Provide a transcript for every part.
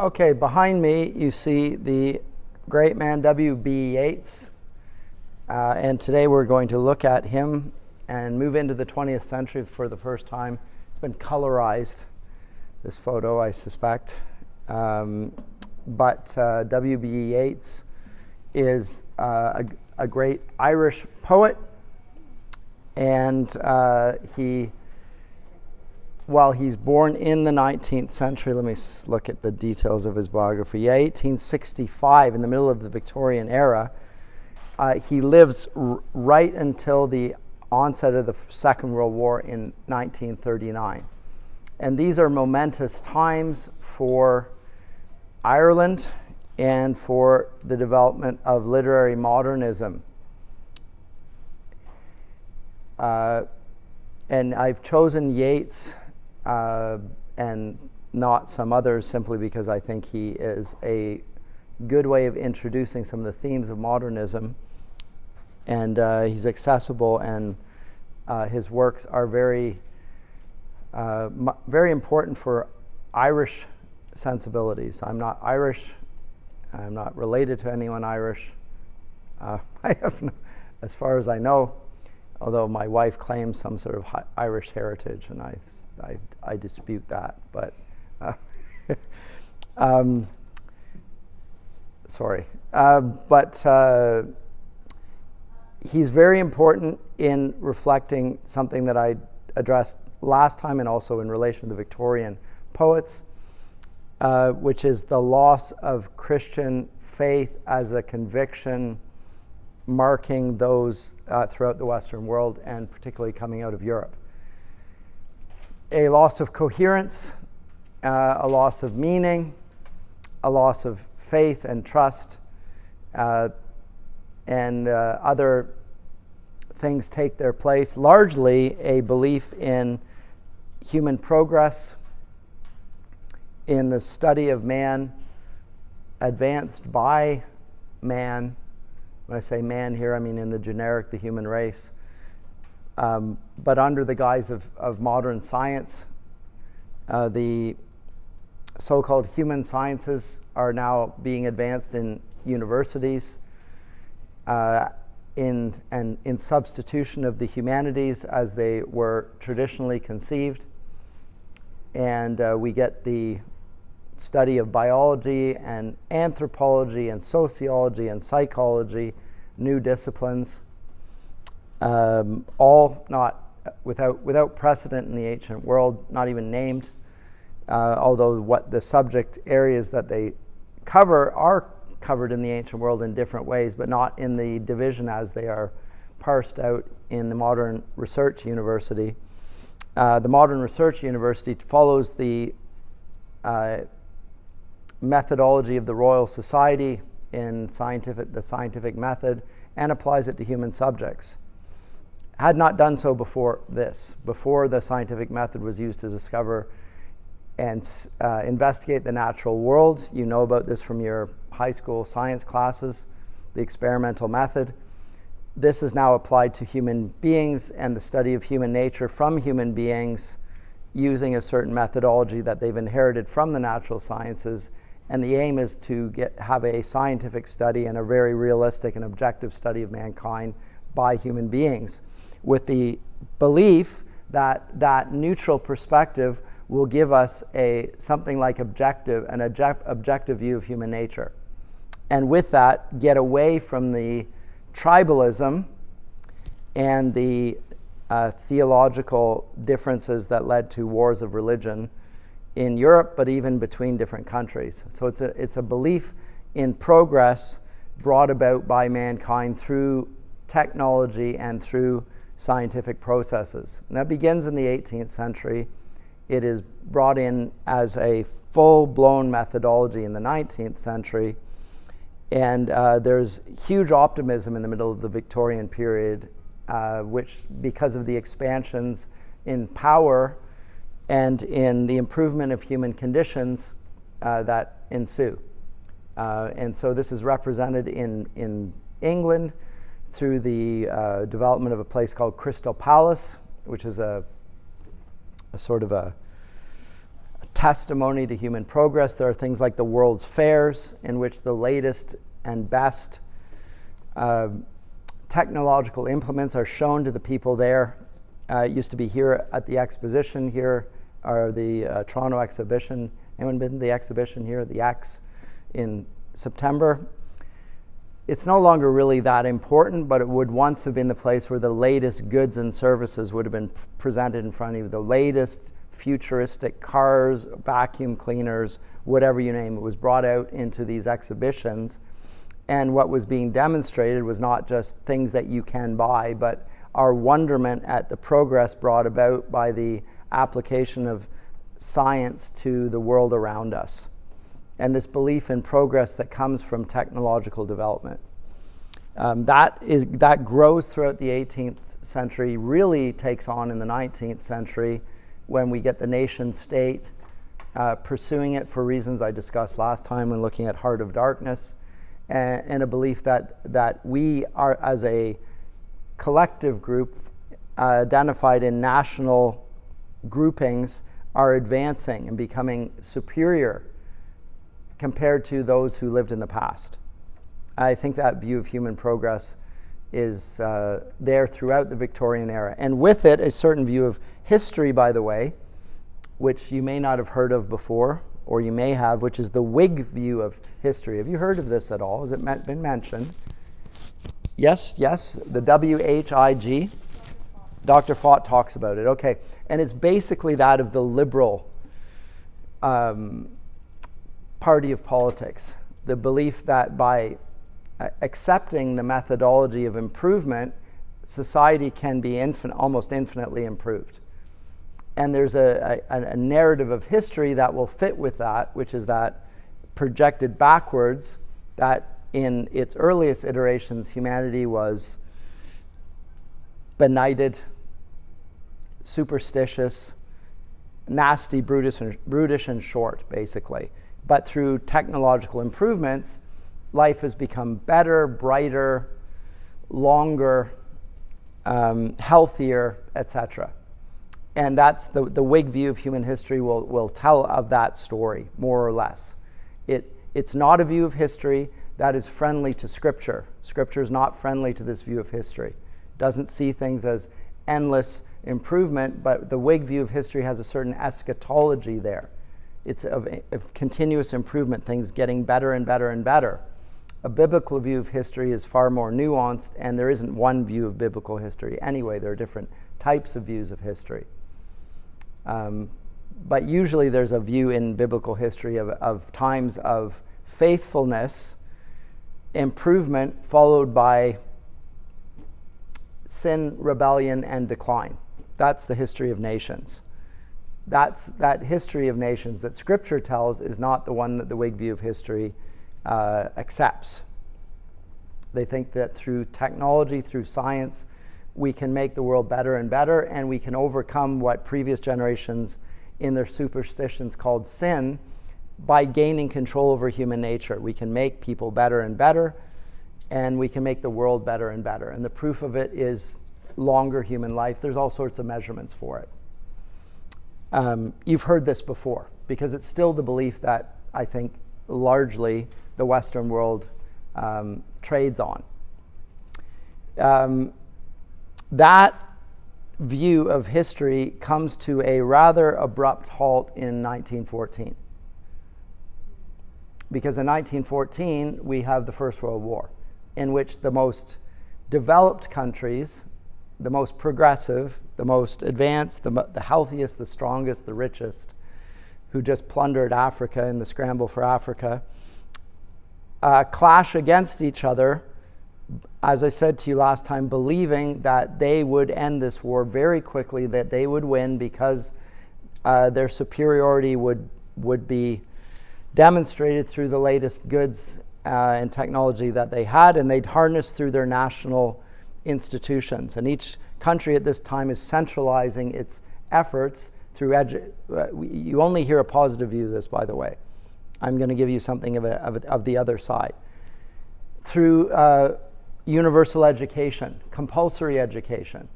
Okay, behind me you see the great man W.B. Yeats, and today we're going to look at him and move into the 20th century for the first time. It's been colorized, this photo, I suspect, but W.B. Yeats is a great Irish poet, and while he's born in the 19th century, let me look at the details of his biography. Yeah, 1865, in the middle of the Victorian era. He lives right until the onset of the Second World War in 1939. And these are momentous times for Ireland and for the development of literary modernism. And I've chosen Yeats and not some others simply because I think he is a good way of introducing some of the themes of modernism, and he's accessible, and his works are very important for Irish sensibilities. I'm not Irish. I'm not related to anyone Irish. I have no, as far as I know, although my wife claims some sort of Irish heritage, and I dispute that. But sorry, but he's very important in reflecting something that I addressed last time, and also in relation to the Victorian poets, which is the loss of Christian faith as a conviction marking those throughout the Western world, and particularly coming out of Europe. A loss of coherence, a loss of meaning, a loss of faith and trust, and other things take their place. Largely a belief in human progress, in the study of man, advanced by man. When I say man here, I mean in the generic, the human race, but under the guise of modern science. The so-called human sciences are now being advanced in universities in substitution of the humanities as they were traditionally conceived. And we get the study of biology and anthropology and sociology and psychology, new disciplines, all not without precedent in the ancient world, not even named, although what the subject areas that they cover are covered in the ancient world in different ways, but not in the division as they are parsed out in the modern research university. The modern research university follows the methodology of the Royal Society in the scientific method, and applies it to human subjects. Had not done so before the scientific method was used to discover and investigate the natural world. You know about this from your high school science classes, the experimental method. This is now applied to human beings and the study of human nature from human beings using a certain methodology that they've inherited from the natural sciences. And the aim is to have a scientific study and a very realistic and objective study of mankind by human beings, with the belief that that neutral perspective will give us something like an objective view of human nature. And with that, get away from the tribalism and the theological differences that led to wars of religion in Europe, but even between different countries. So it's a belief in progress brought about by mankind through technology and through scientific processes. And that begins in the 18th century. It is brought in as a full-blown methodology in the 19th century. And there's huge optimism in the middle of the Victorian period, which, because of the expansions in power and in the improvement of human conditions that ensue. And so this is represented in England through the development of a place called Crystal Palace, which is a sort of a testimony to human progress. There are things like the World's Fairs, in which the latest and best technological implements are shown to the people there. It used to be here at the exposition here, or the Toronto exhibition. Anyone been to the exhibition here at the X in September? It's no longer really that important, but it would once have been the place where the latest goods and services would have been presented in front of you. The latest futuristic cars, vacuum cleaners, whatever you name it, was brought out into these exhibitions. And what was being demonstrated was not just things that you can buy, but our wonderment at the progress brought about by the application of science to the world around us, and this belief in progress that comes from technological development. That grows throughout the 18th century, really takes on in the 19th century when we get the nation state pursuing it for reasons I discussed last time when looking at Heart of Darkness, and a belief that we are, as a collective group identified in national groupings, are advancing and becoming superior compared to those who lived in the past. I think that view of human progress is there throughout the Victorian era. And with it, a certain view of history, by the way, which you may not have heard of before, or you may have, which is the Whig view of history. Have you heard of this at all? Has it been mentioned? Yes, the WHIG. Dr. Fott talks about it. Okay, and it's basically that of the liberal party of politics. The belief that by accepting the methodology of improvement, society can be almost infinitely improved. And there's a narrative of history that will fit with that, which is that projected backwards, that in its earliest iterations, humanity was benighted, superstitious, nasty, brutish and short, basically. But through technological improvements, life has become better, brighter, longer, healthier, etc. And that's the Whig view of human history will tell of that story, more or less. It's not a view of history that is friendly to Scripture. Scripture is not friendly to this view of history. It doesn't see things as endless improvement, but the Whig view of history has a certain eschatology there. It's of continuous improvement, things getting better and better and better. A biblical view of history is far more nuanced, and there isn't one view of biblical history. Anyway, there are different types of views of history. But usually there's a view in biblical history of times of faithfulness, improvement, followed by sin, rebellion, and decline. That's the history of nations. That history of nations that Scripture tells is not the one that the Whig view of history accepts. They think that through technology, through science, we can make the world better and better, and we can overcome what previous generations in their superstitions called sin by gaining control over human nature. We can make people better and better, and we can make the world better and better. And the proof of it is longer human life. There's all sorts of measurements for it. You've heard this before, because it's still the belief that I think largely the Western world trades on. That view of history comes to a rather abrupt halt in 1914. Because in 1914, we have the First World War, in which the most developed countries, the most progressive, the most advanced, the healthiest, the strongest, the richest, who just plundered Africa in the scramble for Africa, clash against each other, as I said to you last time, believing that they would end this war very quickly, that they would win because their superiority would be demonstrated through the latest goods and technology that they had, and they'd harness through their national institutions. And each country at this time is centralizing its efforts through you only hear a positive view of this, by the way. I'm going to give you something of the other side. Through universal education, compulsory education,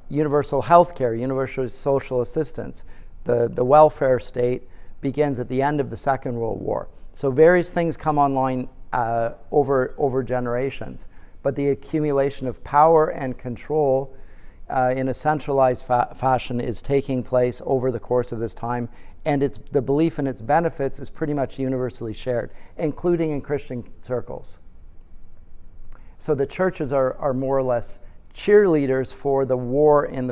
universal health care, universal social assistance, The welfare state begins at the end of the Second World War. So various things come online over generations, but the accumulation of power and control in a centralized fashion is taking place over the course of this time, and the belief in its benefits is pretty much universally shared, including in Christian circles. So the churches are more or less cheerleaders for the war in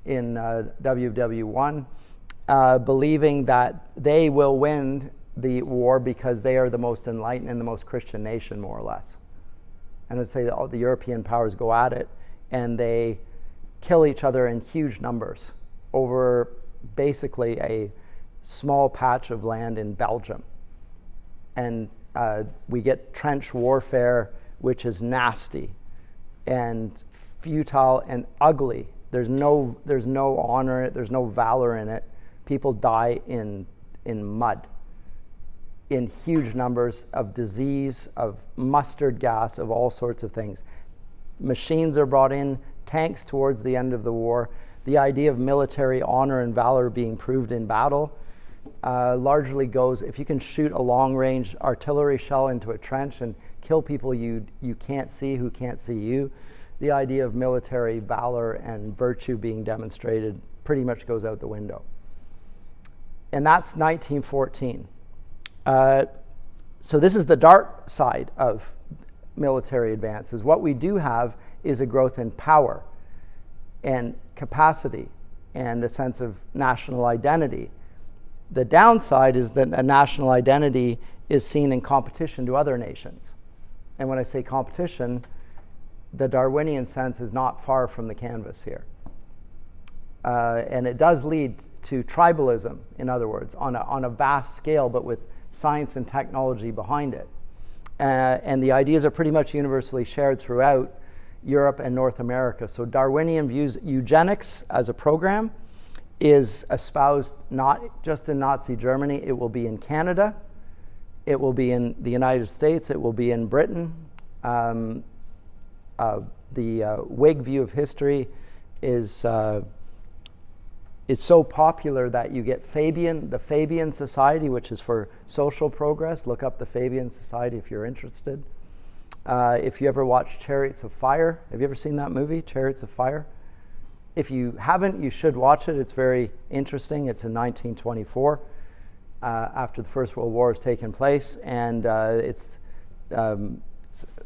WW1, believing that they will win the war because they are the most enlightened and the most Christian nation, more or less. And I'd say that all the European powers go at it, and they kill each other in huge numbers over basically a small patch of land in Belgium. And we get trench warfare, which is nasty and futile and ugly. There's no honor in it. There's no valor in it. People die in mud, in huge numbers, of disease, of mustard gas, of all sorts of things. Machines are brought in, tanks towards the end of the war. The idea of military honor and valor being proved in battle largely goes, if you can shoot a long-range artillery shell into a trench and kill people you can't see, who can't see you, the idea of military valor and virtue being demonstrated pretty much goes out the window. And that's 1914. So this is the dark side of military advances. What we do have is a growth in power and capacity and a sense of national identity. The downside is that a national identity is seen in competition to other nations. And when I say competition, the Darwinian sense is not far from the canvas here. And it does lead to tribalism, in other words, on a vast scale, but with science and technology behind it. And the ideas are pretty much universally shared throughout Europe and North America. So Darwinian views eugenics as a program is espoused not just in Nazi Germany, it will be in Canada, it will be in the United States, it will be in Britain. The Whig view of history is so popular that you get the Fabian Society, which is for social progress. Look up the Fabian Society if you're interested. If you ever watch Chariots of Fire, have you ever seen that movie, Chariots of Fire? If you haven't, you should watch it. It's very interesting. It's in 1924, after the First World War has taken place, and it's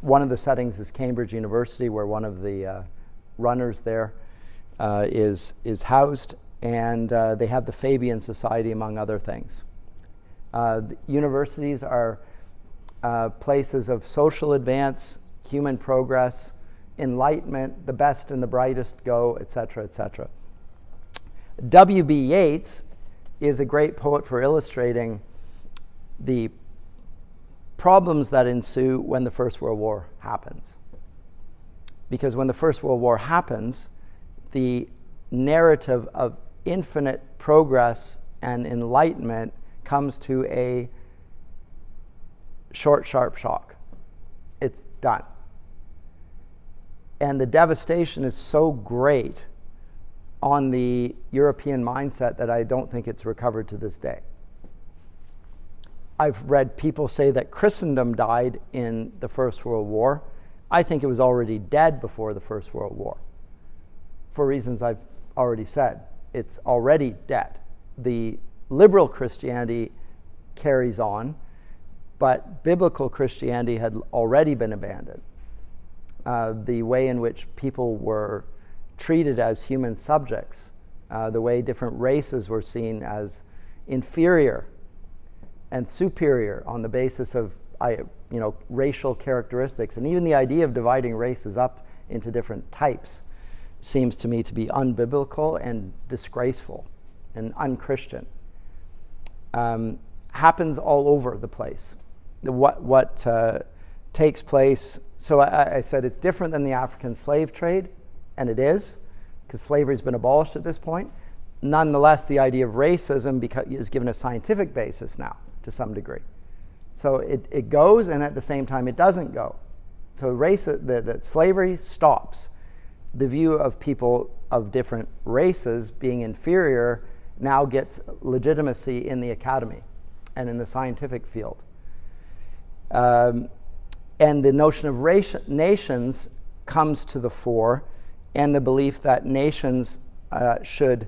one of the settings is Cambridge University, where one of the runners there is housed, and they have the Fabian Society, among other things. Universities are places of social advance, human progress, enlightenment, the best and the brightest go, etc., etc. W.B. Yeats is a great poet for illustrating the problems that ensue when the First World War happens. Because when the First World War happens, the narrative of infinite progress and enlightenment comes to a short, sharp shock. It's done. And the devastation is so great on the European mindset that I don't think it's recovered to this day. I've read people say that Christendom died in the First World War. I think it was already dead before the First World War, for reasons I've already said. It's already dead. The liberal Christianity carries on, but biblical Christianity had already been abandoned. The way in which people were treated as human subjects, the way different races were seen as inferior and superior on the basis of racial characteristics, and even the idea of dividing races up into different types seems to me to be unbiblical and disgraceful and unchristian. Happens all over the place. What takes place. So I said it's different than the African slave trade, and it is, because slavery has been abolished at this point. Nonetheless, the idea of racism is given a scientific basis now, to some degree. So it goes, and at the same time it doesn't go. So that slavery stops. The view of people of different races being inferior now gets legitimacy in the academy and in the scientific field. And the notion of nations comes to the fore, and the belief that nations should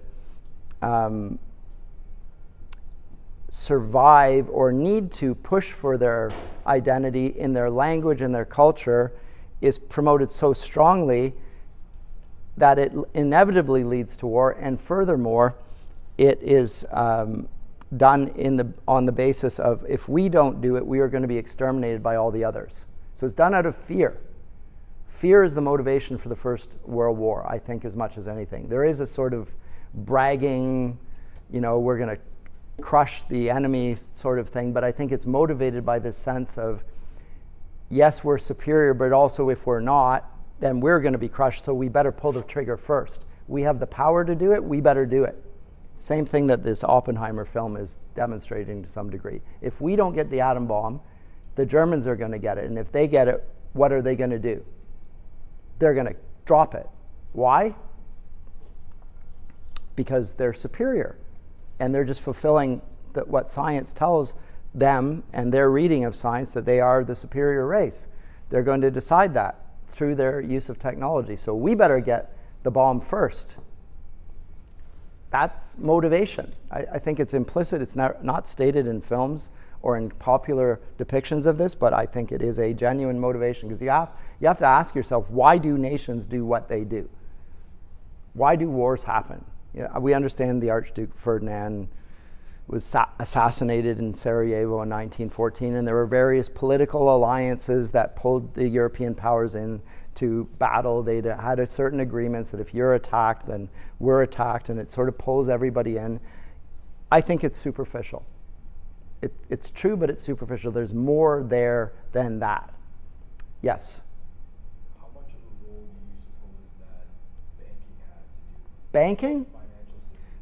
survive or need to push for their identity in their language and their culture is promoted so strongly that it inevitably leads to war. And furthermore, it is done on the basis of, if we don't do it, we are going to be exterminated by all the others. So it's done out of fear. Fear is the motivation for the First World War, I think, as much as anything. There is a sort of bragging, we're going to crush the enemy sort of thing, but I think it's motivated by this sense of, yes, we're superior, but also if we're not, then we're going to be crushed, so we better pull the trigger first. We have the power to do it, we better do it. Same thing that this Oppenheimer film is demonstrating to some degree. If we don't get the atom bomb, the Germans are going to get it, and if they get it, what are they going to do? They're going to drop it. Why? Because they're superior, and they're just fulfilling what science tells them and their reading of science, that they are the superior race. They're going to decide that through their use of technology. So we better get the bomb first. That's motivation. I think it's implicit. It's not stated in films or in popular depictions of this, but I think it is a genuine motivation, because you have to ask yourself, why do nations do what they do? Why do wars happen? We understand the Archduke Ferdinand was assassinated in Sarajevo in 1914, and there were various political alliances that pulled the European powers in to battle. They had a certain agreements that if you're attacked, then we're attacked, and it sort of pulls everybody in. I think it's superficial. It's true, but it's superficial. There's more there than that. Yes? How much of a role do you suppose that banking had to do? Banking?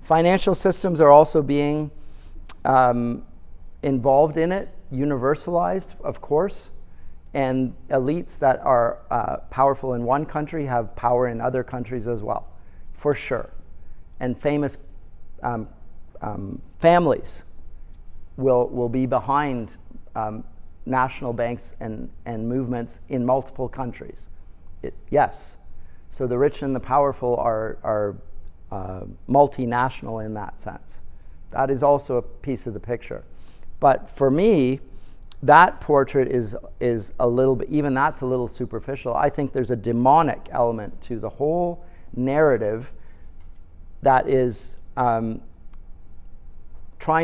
Financial systems are also being involved in it, universalized, of course, and elites that are powerful in one country have power in other countries as well, for sure. And famous families will be behind national banks and movements in multiple countries. Yes. So the rich and the powerful are multinational in that sense. That is also a piece of the picture. But for me, that portrait is a little bit, even that's a little superficial. I think there's a demonic element to the whole narrative that is trying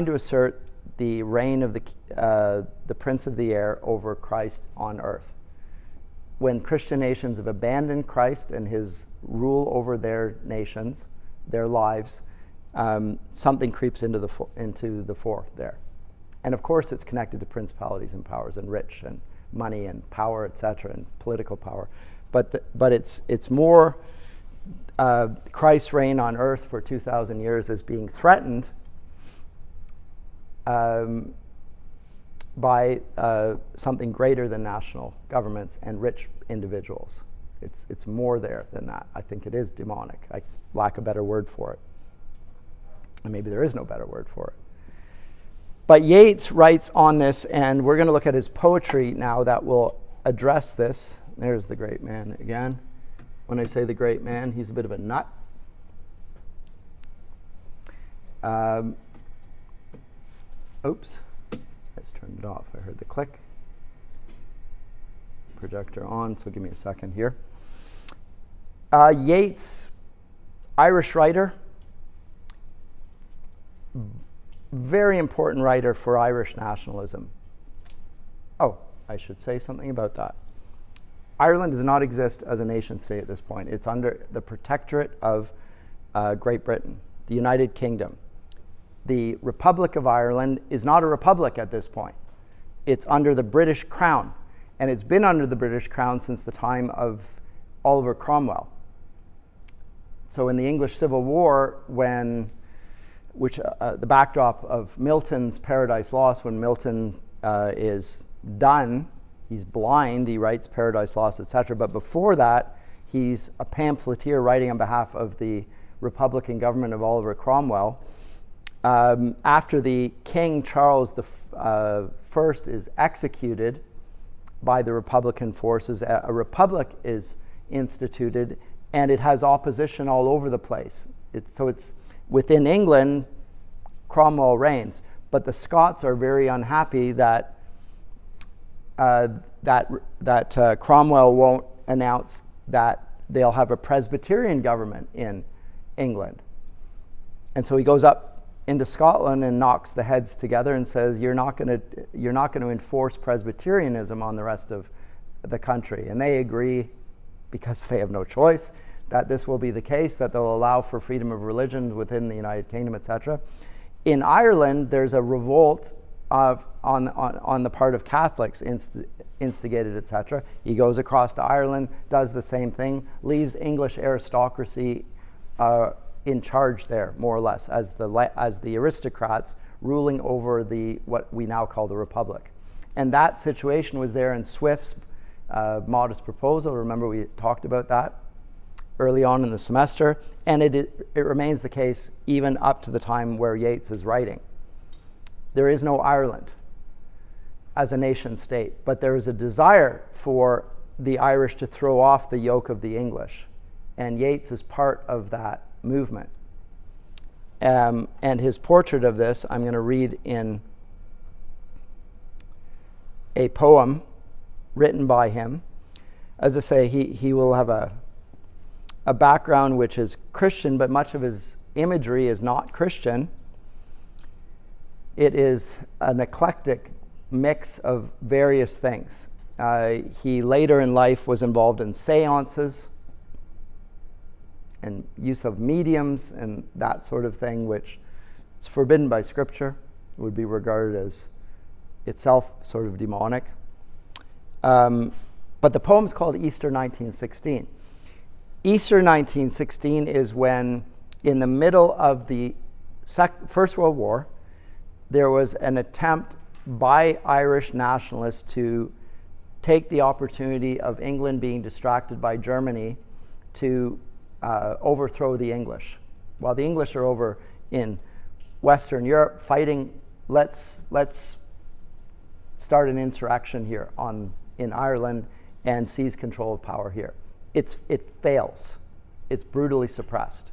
to assert the reign of the Prince of the Air over Christ on earth. When Christian nations have abandoned Christ and his rule over their nations, their lives, something creeps into the fore there. And of course it's connected to principalities and powers and rich and money and power, etc., and political power. But it's more Christ's reign on earth for 2,000 years is being threatened by something greater than national governments and rich individuals. It's more there than that. I think it is demonic. I lack a better word for it. And maybe there is no better word for it. But Yeats writes on this, and we're going to look at his poetry now that will address this. There's the great man again. When I say the great man, he's a bit of a nut. Oops, I just turned it off. I heard the click. Projector on, so give me a second here. Yeats, Irish writer, very important writer for Irish nationalism. Oh, I should say something about that. Ireland does not exist as a nation state at this point. It's under the protectorate of Great Britain, the United Kingdom. The Republic of Ireland is not a republic at this point. It's under the British Crown, and it's been under the British Crown since the time of Oliver Cromwell. So in the English Civil War, the backdrop of Milton's Paradise Lost, when Milton is done, he's blind, he writes Paradise Lost, etc. But before that, he's a pamphleteer writing on behalf of the Republican government of Oliver Cromwell. after the King Charles First is executed by the Republican forces, a republic is instituted, and it has opposition all over the place. So it's within England, Cromwell reigns, but the Scots are very unhappy that Cromwell won't announce that they'll have a Presbyterian government in England. And so he goes up into Scotland and knocks the heads together and says, you're not going to enforce Presbyterianism on the rest of the country. And they agree, because they have no choice, that this will be the case, that they'll allow for freedom of religion within the United Kingdom, etc. In Ireland, there's a revolt on the part of Catholics, instigated, etc. He goes across to Ireland, does the same thing, leaves English aristocracy in charge there, more or less, as the aristocrats ruling over what we now call the Republic. And that situation was there in Swift's modest proposal. Remember, we talked about that early on in the semester, and it remains the case even up to the time where Yeats is writing. There is no Ireland as a nation state, but there is a desire for the Irish to throw off the yoke of the English, and Yeats is part of that movement. And his portrait of this, I'm going to read in a poem written by him. As I say, he will have a background which is Christian, but much of his imagery is not Christian. It is an eclectic mix of various things. He later in life was involved in seances and use of mediums and that sort of thing, which is forbidden by Scripture, would be regarded as itself sort of demonic. But the poem's called Easter 1916. Easter 1916 is when, in the middle of the First World War, there was an attempt by Irish nationalists to take the opportunity of England being distracted by Germany to overthrow the English. While the English are over in Western Europe fighting, let's start an insurrection here in Ireland and seize control of power here. It fails. It's brutally suppressed.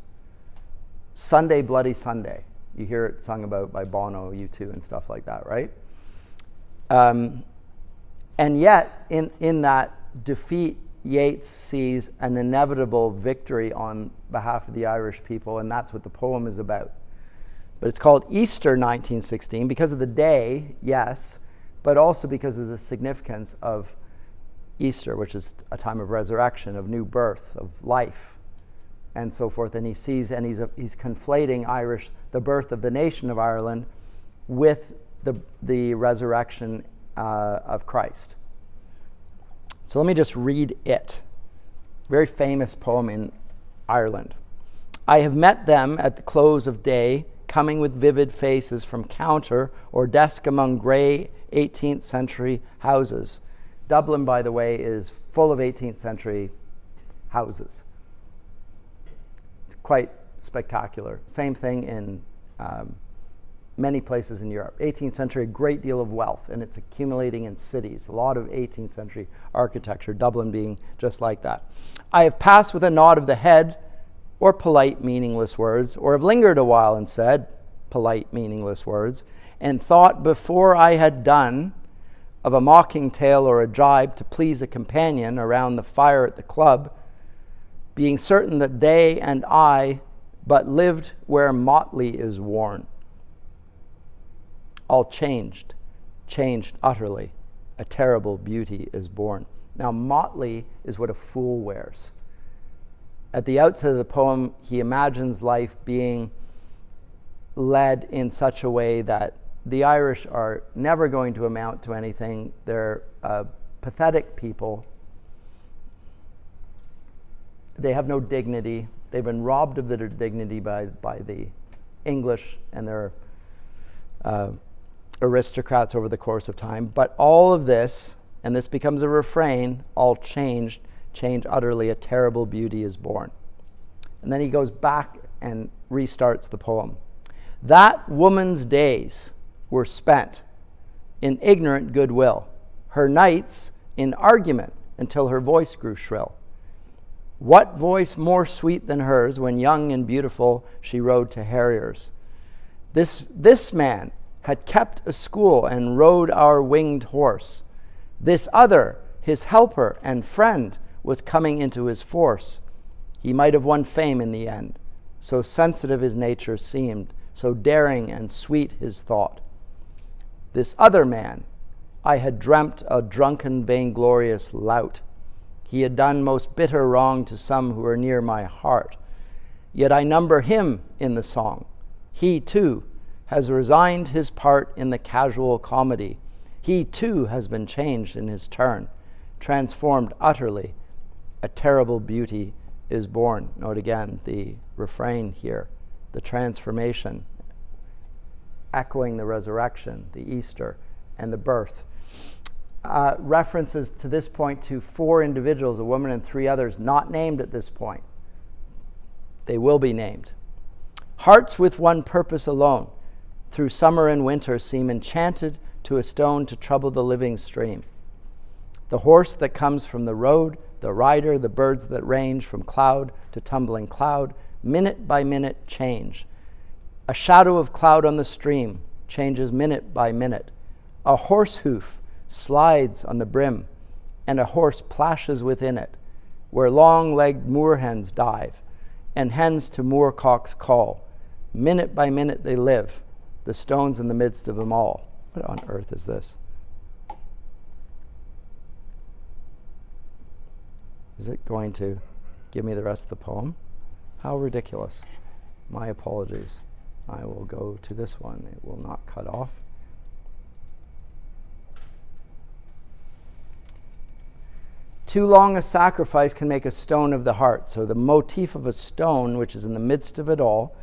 Sunday, Bloody Sunday. You hear it sung about by Bono, U2, and stuff like that, right? And yet, in that defeat, Yeats sees an inevitable victory on behalf of the Irish people, and that's what the poem is about. But it's called Easter 1916 because of the day, yes, but also because of the significance of Easter, which is a time of resurrection, of new birth, of life, and so forth. And he sees, and he's conflating the birth of the nation of Ireland with the resurrection of Christ. So let me just read it. Very famous poem in Ireland. I have met them at the close of day, coming with vivid faces from counter or desk among grey 18th century houses. Dublin, by the way, is full of 18th century houses. It's quite spectacular. Same thing in many places in Europe. 18th century, a great deal of wealth, and it's accumulating in cities. A lot of 18th century architecture, Dublin being just like that. I have passed with a nod of the head, or polite, meaningless words, or have lingered a while and said polite, meaningless words, and thought before I had done of a mocking tale or a jibe to please a companion around the fire at the club, being certain that they and I but lived where motley is worn. All changed utterly. A terrible beauty is born. Now, motley is what a fool wears. At the outset of the poem, he imagines life being led in such a way that the Irish are never going to amount to anything. They're pathetic people. They have no dignity. They've been robbed of their dignity by the English and their aristocrats over the course of time. But all of this, and this becomes a refrain, all changed utterly, a terrible beauty is born. And then he goes back and restarts the poem. That woman's days were spent in ignorant goodwill, her nights in argument until her voice grew shrill. What voice more sweet than hers when young and beautiful she rode to harriers? This man had kept a school and rode our winged horse. This other, his helper and friend, was coming into his force. He might have won fame in the end, so sensitive his nature seemed, so daring and sweet his thought. This other man, I had dreamt a drunken, vainglorious lout. He had done most bitter wrong to some who were near my heart. Yet I number him in the song. He, too, has resigned his part in the casual comedy. He, too, has been changed in his turn, transformed utterly. A terrible beauty is born. Note again the refrain here, the transformation, echoing the resurrection, the Easter, and the birth. References to this point to 4 individuals, a woman and 3 others, not named at this point. They will be named. Hearts with one purpose alone, through summer and winter, seem enchanted to a stone to trouble the living stream. The horse that comes from the road, the rider, the birds that range from cloud to tumbling cloud, minute by minute change. A shadow of cloud on the stream changes minute by minute. A horse hoof slides on the brim, and a horse plashes within it, where long-legged moorhens dive, and hens to moorcocks call. Minute by minute they live, the stones in the midst of them all. What on earth is this? Is it going to give me the rest of the poem? How ridiculous. My apologies. I will go to this one. It will not cut off. Too long a sacrifice can make a stone of the heart. So the motif of a stone, which is in the midst of it all,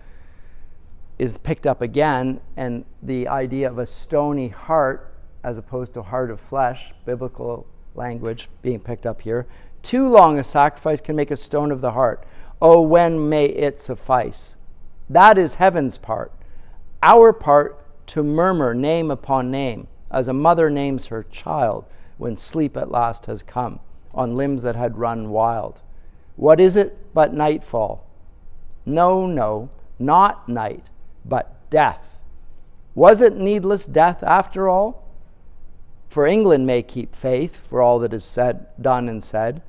is picked up again, and the idea of a stony heart as opposed to a heart of flesh, biblical language being picked up here. Too long a sacrifice can make a stone of the heart. Oh, when may it suffice? That is heaven's part. Our part to murmur name upon name, as a mother names her child when sleep at last has come on limbs that had run wild. What is it but nightfall? No, no, not night, but death. Was it needless death after all? For England may keep faith for all that is said, done and said.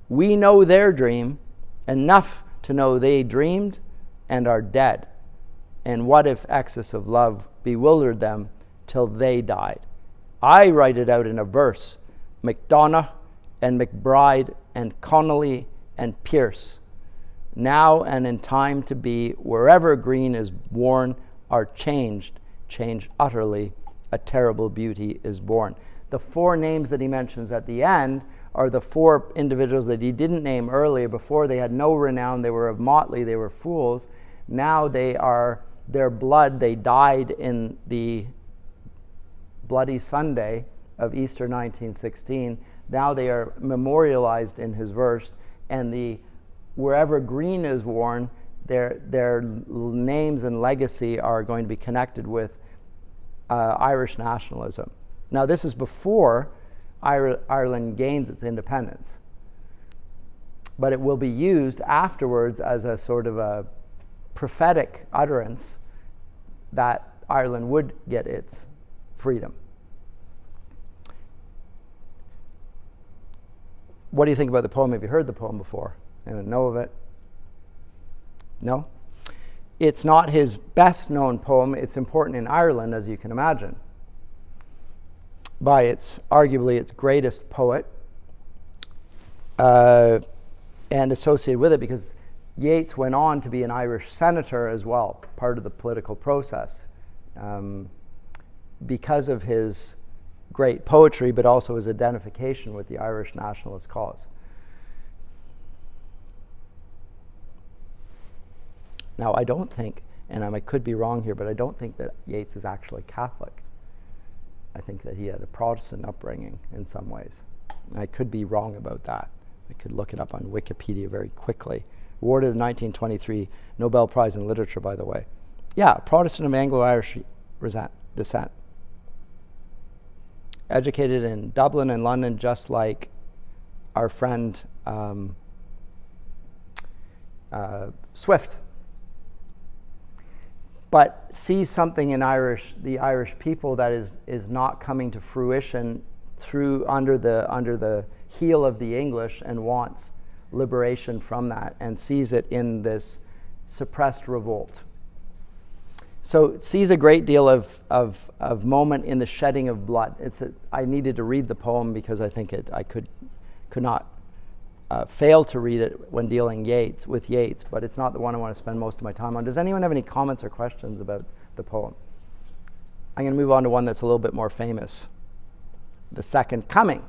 We know their dream, enough to know they dreamed and are dead. And what if excess of love bewildered them till they died? I write it out in a verse. MacDonough and McBride and Connolly and Pierce, now and in time to be, wherever green is worn, are changed utterly. A terrible beauty is born. The 4 names that he mentions at the end are the 4 individuals that he didn't name earlier. Before, they had no renown. They were of motley. They were fools. Now they are their blood. They died in the Bloody Sunday of Easter 1916. Now they are memorialized in his verse, and the wherever green is worn, their names and legacy are going to be connected with Irish nationalism. Now, this is before Ireland gains its independence, but it will be used afterwards as a sort of a prophetic utterance that Ireland would get its freedom. What do you think about the poem? Have you heard the poem before? Anyone know of it? No? It's not his best known poem. It's important in Ireland, as you can imagine, by arguably its greatest poet, and associated with it because Yeats went on to be an Irish senator as well, part of the political process, because of his great poetry, but also his identification with the Irish nationalist cause. Now, I don't think, and I could be wrong here, but I don't think that Yeats is actually Catholic. I think that he had a Protestant upbringing in some ways. I could be wrong about that. I could look it up on Wikipedia very quickly. Awarded the 1923 Nobel Prize in Literature, by the way. Yeah, Protestant of Anglo-Irish descent. Educated in Dublin and London, just like our friend Swift. But sees something in the Irish people that is not coming to fruition under the heel of the English, and wants liberation from that, and sees it in this suppressed revolt. So it sees a great deal of moment in the shedding of blood. I needed to read the poem because I think I could not fail to read it when dealing with Yeats, but it's not the one I want to spend most of my time on. Does anyone have any comments or questions about the poem? I'm going to move on to one that's a little bit more famous, The Second Coming.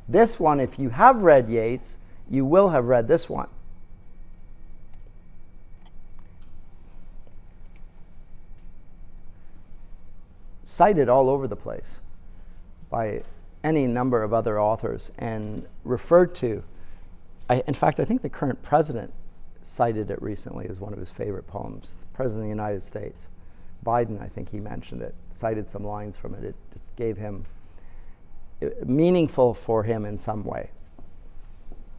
This one, if you have read Yeats, you will have read this one. Cited all over the place by any number of other authors and referred to. In fact, I think the current president cited it recently as one of his favorite poems. The President of the United States, Biden, I think he mentioned it, cited some lines from it. It just gave him, meaningful for him in some way.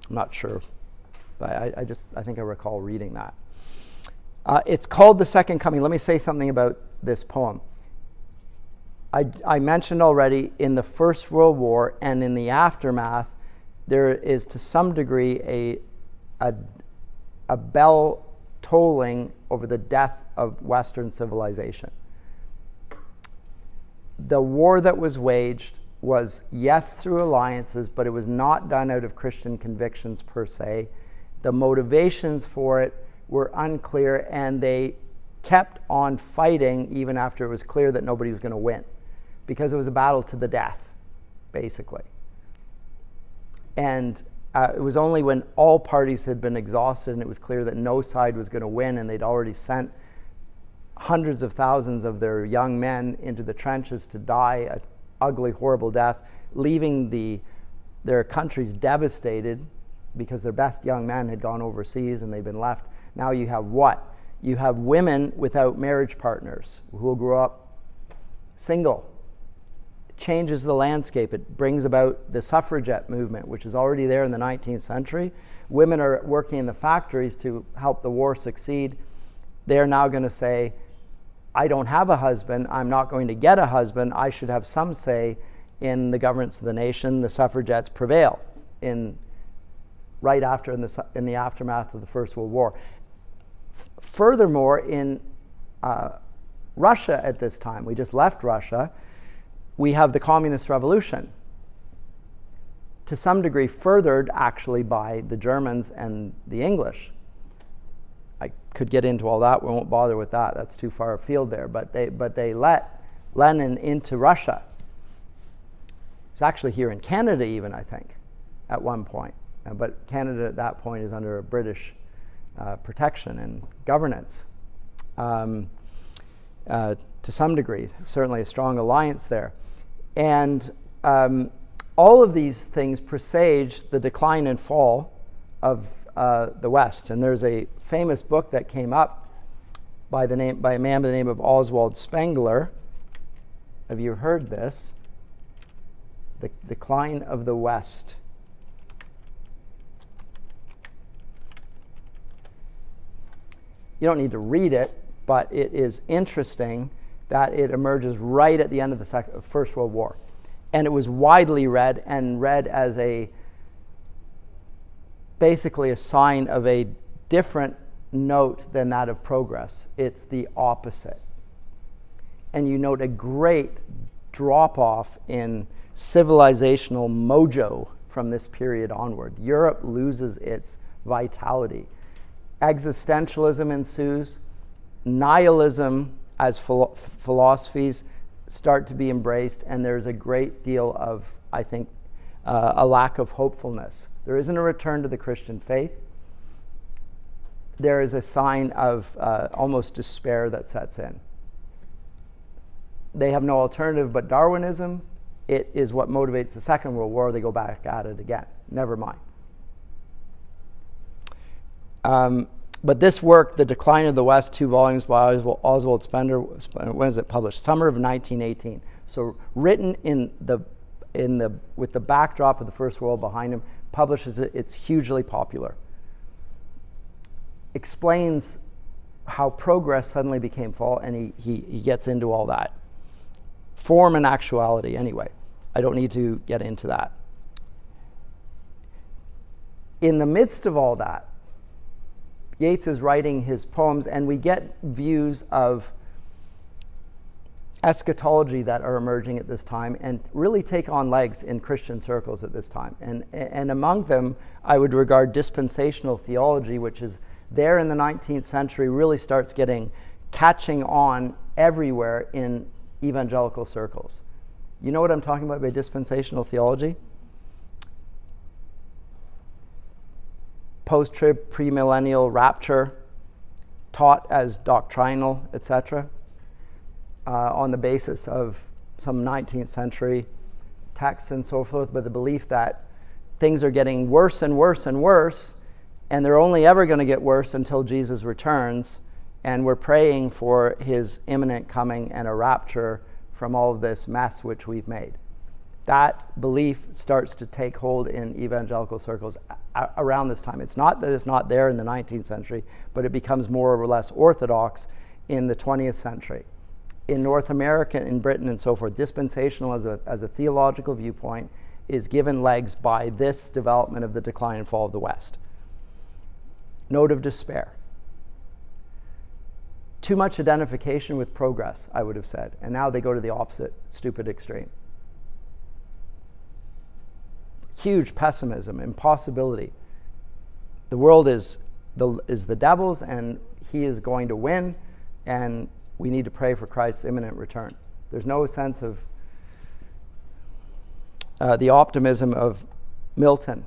I'm not sure, but I think I recall reading that. It's called The Second Coming. Let me say something about this poem. I mentioned already, in the First World War and in the aftermath, there is to some degree a bell tolling over the death of Western civilization. The war that was waged was, yes, through alliances, but it was not done out of Christian convictions per se. The motivations for it were unclear, and they kept on fighting even after it was clear that nobody was going to win, because it was a battle to the death, basically. And it was only when all parties had been exhausted and it was clear that no side was going to win, and they'd already sent hundreds of thousands of their young men into the trenches to die an ugly, horrible death, leaving their countries devastated because their best young men had gone overseas and they've been left. Now you have what? You have women without marriage partners who will grow up single. It changes the landscape. It brings about the suffragette movement, which is already there in the 19th century. Women are working in the factories to help the war succeed. They're now going to say, I don't have a husband, I'm not going to get a husband, I should have some say in the governance of the nation. The suffragettes prevail in the aftermath of the First World War. Furthermore, in Russia at this time, we just left Russia, we have the Communist Revolution, to some degree furthered actually by the Germans and the English. I could get into all that, we won't bother with that, that's too far afield there, but they let Lenin into Russia. It's actually here in Canada even, I think, at one point. But Canada at that point is under a British protection and governance to some degree, certainly a strong alliance there. And all of these things presage the decline and fall of the West. And there's a famous book that came up by a man by the name of Oswald Spengler. Have you heard this? The Decline of the West. You don't need to read it, but it is interesting that it emerges right at the end of the First World War. And it was widely read, and read as basically a sign of a different note than that of progress. It's the opposite. And you note a great drop-off in civilizational mojo from this period onward. Europe loses its vitality. Existentialism ensues. Nihilism as philosophies start to be embraced, and there's a great deal of, I think, a lack of hopefulness. There isn't a return to the Christian faith. There is a sign of almost despair that sets in. They have no alternative but Darwinism. It is what motivates the Second World War. They go back at it again. Never mind. But this work, The Decline of the West, 2 volumes by Oswald Spender, when is it published? Summer of 1918. So written with the backdrop of the First World behind him, publishes it. It's hugely popular. Explains how progress suddenly became fall, and he gets into all that. Form and actuality, anyway. I don't need to get into that. In the midst of all that, Yeats is writing his poems, and we get views of eschatology that are emerging at this time and really take on legs in Christian circles at this time. And among them, I would regard dispensational theology, which is there in the 19th century, really starts catching on everywhere in evangelical circles. You know what I'm talking about by dispensational theology? Post-trib, premillennial rapture, taught as doctrinal, etc., on the basis of some 19th century texts and so forth, but the belief that things are getting worse and worse and worse, and they're only ever going to get worse until Jesus returns, and we're praying for his imminent coming and a rapture from all of this mess which we've made. That belief starts to take hold in evangelical circles around this time. It's not that it's not there in the 19th century, but it becomes more or less orthodox in the 20th century. In North America, in Britain, and so forth, dispensational as a theological viewpoint is given legs by this development of the decline and fall of the West. Note of despair. Too much identification with progress, I would have said, and now they go to the opposite, stupid extreme. Huge pessimism, impossibility. The world is the devil's, and he is going to win, and we need to pray for Christ's imminent return. There's no sense of the optimism of Milton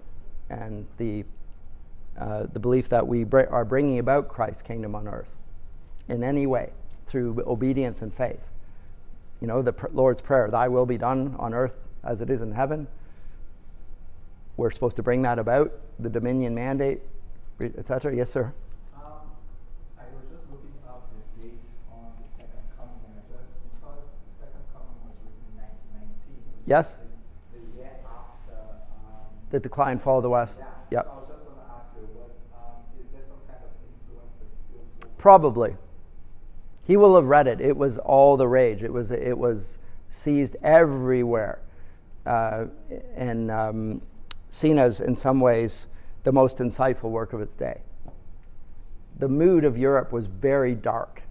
and the belief that we are bringing about Christ's kingdom on earth in any way through obedience and faith. You know, the Lord's Prayer, thy will be done on earth as it is in heaven. We're supposed to bring that about, the dominion mandate, etc. Yes, sir? I was just looking up the date on the Second Coming, and just because the Second Coming was written in 1919. Yes? The year after The decline, fall of the West. Yeah. Yep. So I was just going to ask you, is there some kind of influence that spills over? Probably. He will have read it. It was all the rage. It was seized everywhere, and seen as, in some ways, the most insightful work of its day. The mood of Europe was very dark.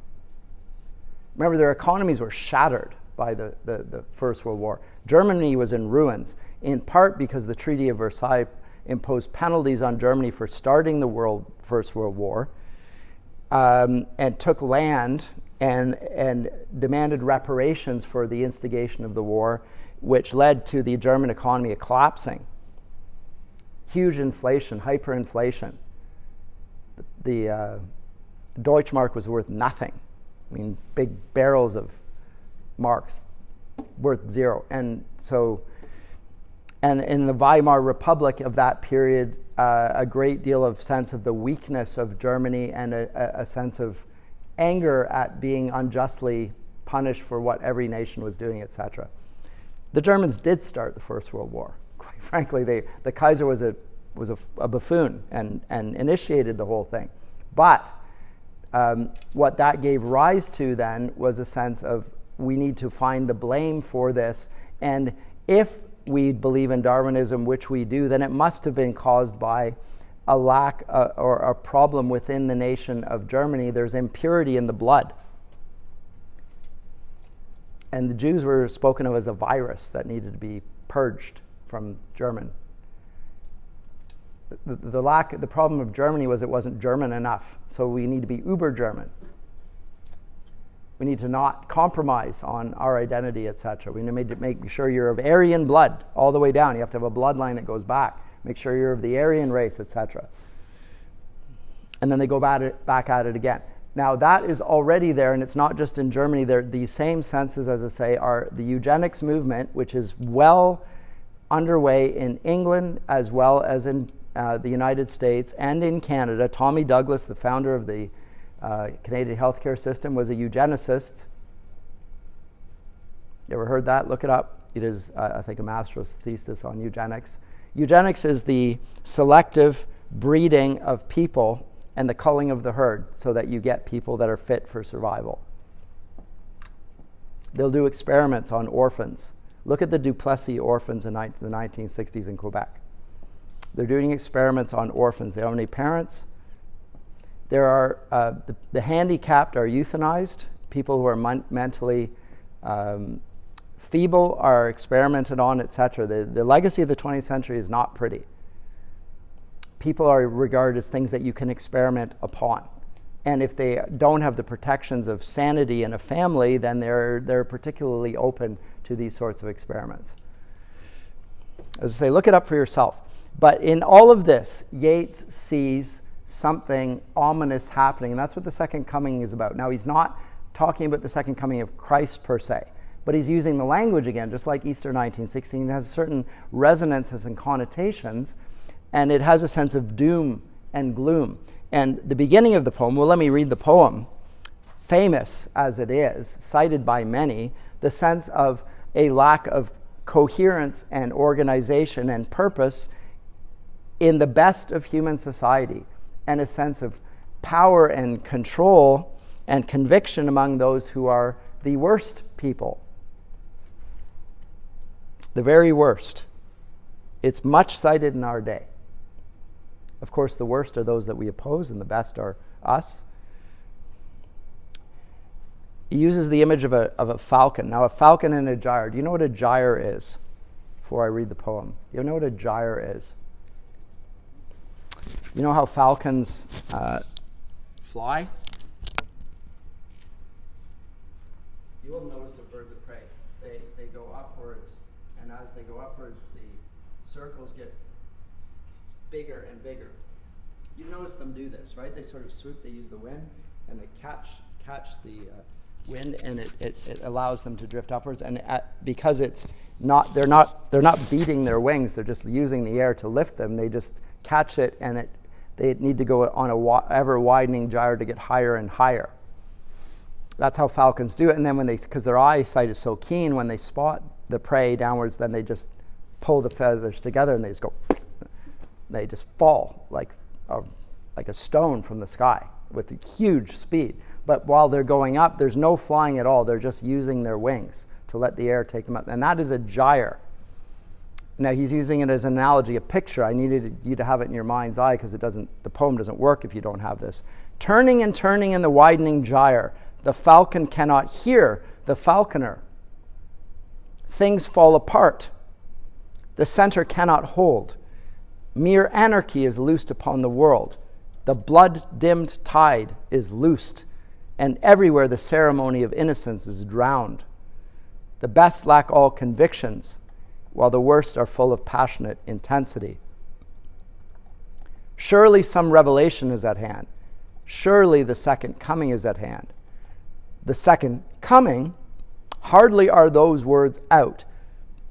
Remember, their economies were shattered by the First World War. Germany was in ruins, in part because the Treaty of Versailles imposed penalties on Germany for starting the First World War, and took land and demanded reparations for the instigation of the war, which led to the German economy collapsing. Huge inflation, hyperinflation. The Deutschmark was worth nothing. I mean, big barrels of marks worth zero. And so, and in the Weimar Republic of that period, a great deal of sense of the weakness of Germany and a sense of anger at being unjustly punished for what every nation was doing, etc. The Germans did start the First World War. Quite frankly, the Kaiser was a buffoon and initiated the whole thing. But what that gave rise to then was a sense of we need to find the blame for this, and if we believe in Darwinism, which we do, then it must have been caused by a lack or a problem within the nation of Germany. There's impurity in the blood. And the Jews were spoken of as a virus that needed to be purged from German. The problem of Germany was it wasn't German enough. So we need to be uber German. We need to not compromise on our identity, etc. We need to make sure you're of Aryan blood all the way down. You have to have a bloodline that goes back. Make sure you're of the Aryan race, etc. And then they go back at it again. Now that is already there, and it's not just in Germany. These same senses, as I say, are the eugenics movement, which is well underway in England as well as in the United States and in Canada. Tommy Douglas, the founder of the Canadian healthcare system, was a eugenicist. You ever heard that? Look it up. It is, I think, a master's thesis on eugenics. Eugenics is the selective breeding of people and the culling of the herd so that you get people that are fit for survival. They'll do experiments on orphans. Look at the Duplessis orphans in the 1960s in Quebec. They're doing experiments on orphans. They don't have any parents. There are the handicapped are euthanized. People who are mentally feeble are experimented on, etc. The legacy of the 20th century is not pretty. People are regarded as things that you can experiment upon. And if they don't have the protections of sanity in a family, then they're particularly open to these sorts of experiments. As I say, look it up for yourself. But in all of this, Yeats sees something ominous happening, and that's what the second coming is about. Now, he's not talking about the second coming of Christ per se, but he's using the language again, just like Easter 1916. It has certain resonances and connotations, and it has a sense of doom and gloom. And the beginning of the poem, well, let me read the poem, famous as it is, cited by many, the sense of a lack of coherence and organization and purpose in the best of human society, and a sense of power and control and conviction among those who are the worst people. The very worst. It's much cited in our day. Of course, the worst are those that we oppose, and the best are us. He uses the image of a falcon. Now, a falcon and a gyre. Do you know what a gyre is? Before I read the poem. You know what a gyre is? You know how falcons fly? You will notice the birds of prey. They go upwards, and as they go upwards, the circles get bigger and bigger. You notice them do this, right? They sort of swoop, they use the wind, and they catch the wind, and it allows them to drift upwards. And because it's not, they're not beating their wings, they're just using the air to lift them. They just catch it, and they need to go on a ever widening gyre to get higher and higher. That's how falcons do it. And then because their eyesight is so keen, when they spot the prey downwards, then they just pull the feathers together and they just go. They just fall like a stone from the sky with a huge speed. But while they're going up, there's no flying at all. They're just using their wings to let the air take them up. And that is a gyre. Now, he's using it as an analogy, a picture. I needed you to have it in your mind's eye because the poem doesn't work if you don't have this. Turning and turning in the widening gyre, the falcon cannot hear the falconer. Things fall apart. The center cannot hold. Mere anarchy is loosed upon the world. The blood-dimmed tide is loosed, and everywhere the ceremony of innocence is drowned. The best lack all convictions, while the worst are full of passionate intensity. Surely some revelation is at hand. Surely the second coming is at hand. The second coming, hardly are those words out,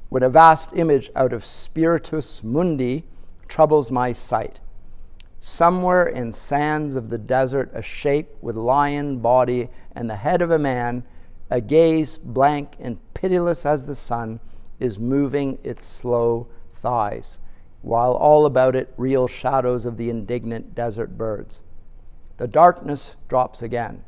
when a vast image out of spiritus mundi troubles my sight. Somewhere in sands of the desert, a shape with lion body and the head of a man, a gaze blank and pitiless as the sun, is moving its slow thighs, while all about it reel shadows of the indignant desert birds. The darkness drops again,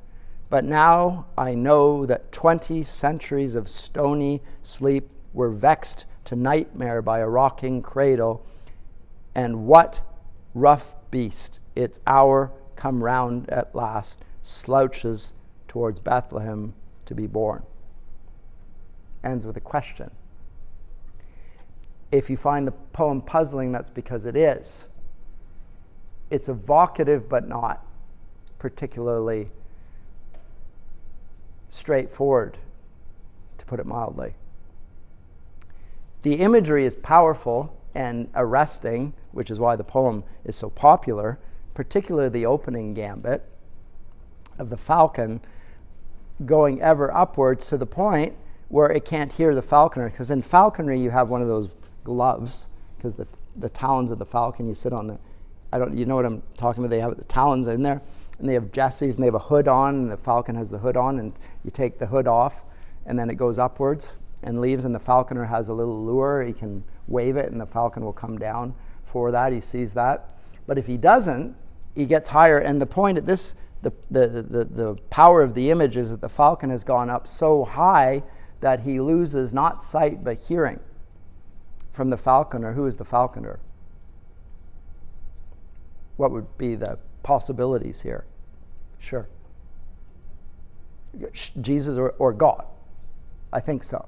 but now I know that 20 centuries of stony sleep were vexed to nightmare by a rocking cradle, and what rough beast, its hour come round at last, slouches towards Bethlehem to be born. Ends with a question. If you find the poem puzzling, that's because it is. It's evocative, but not particularly straightforward, to put it mildly. The imagery is powerful and arresting, which is why the poem is so popular, particularly the opening gambit of the falcon going ever upwards to the point where it can't hear the falconer. Because in falconry, you have one of those gloves, because the talons of the falcon. You sit on the, you know what I'm talking about? They have the talons in there, and they have jesses, and they have a hood on, and the falcon has the hood on, and you take the hood off, and then it goes upwards and leaves, and the falconer has a little lure. He can wave it, and the falcon will come down for that. He sees that. But if he doesn't, he gets higher. And the point at this, the power of the image is that the falcon has gone up so high that he loses not sight but hearing from the falconer. Who is the falconer? What would be the possibilities here? Sure. Jesus or God. I think so.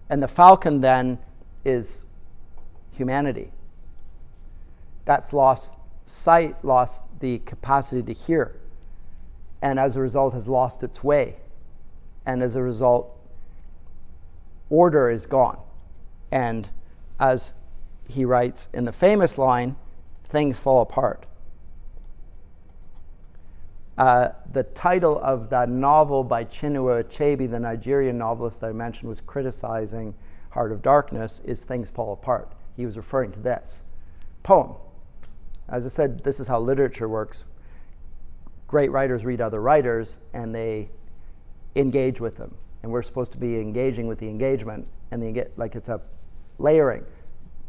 And the falcon then is humanity. That's lost sight, lost the capacity to hear, and as a result has lost its way. And as a result, order is gone. And as he writes in the famous line, things fall apart. The title of that novel by Chinua Achebe, the Nigerian novelist that I mentioned, was criticizing Heart of Darkness, is Things Fall Apart. He was referring to this poem. As I said, this is how literature works. Great writers read other writers, and they engage with them. And we're supposed to be engaging with the engagement, and they get like it's a layering.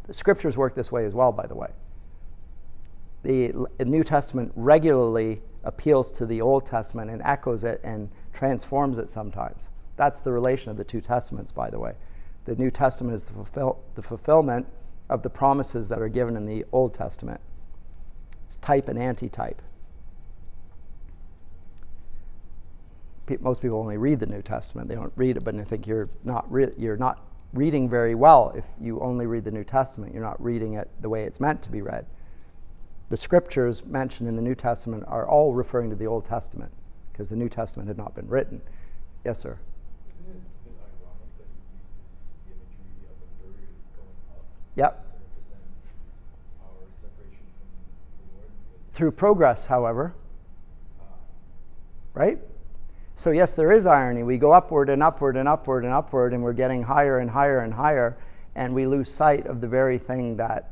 The scriptures work this way as well, by the way. The New Testament regularly appeals to the Old Testament and echoes it and transforms it sometimes. That's the relation of the two testaments, by the way. The New Testament is the fulfillment of the promises that are given in the Old Testament. It's type and antitype. Most people only read the New Testament. They don't read it, but I think you're not reading very well if you only read the New Testament. You're not reading it the way it's meant to be read. The scriptures mentioned in the New Testament are all referring to the Old Testament because the New Testament had not been written. Yes, sir? Isn't it a bit ironic that he uses the imagery of a bird going up Yep. to represent our separation from the Lord? Through progress, however. Right? So yes, there is irony. We go upward and upward and upward and upward, and we're getting higher and higher and higher, and we lose sight of the very thing that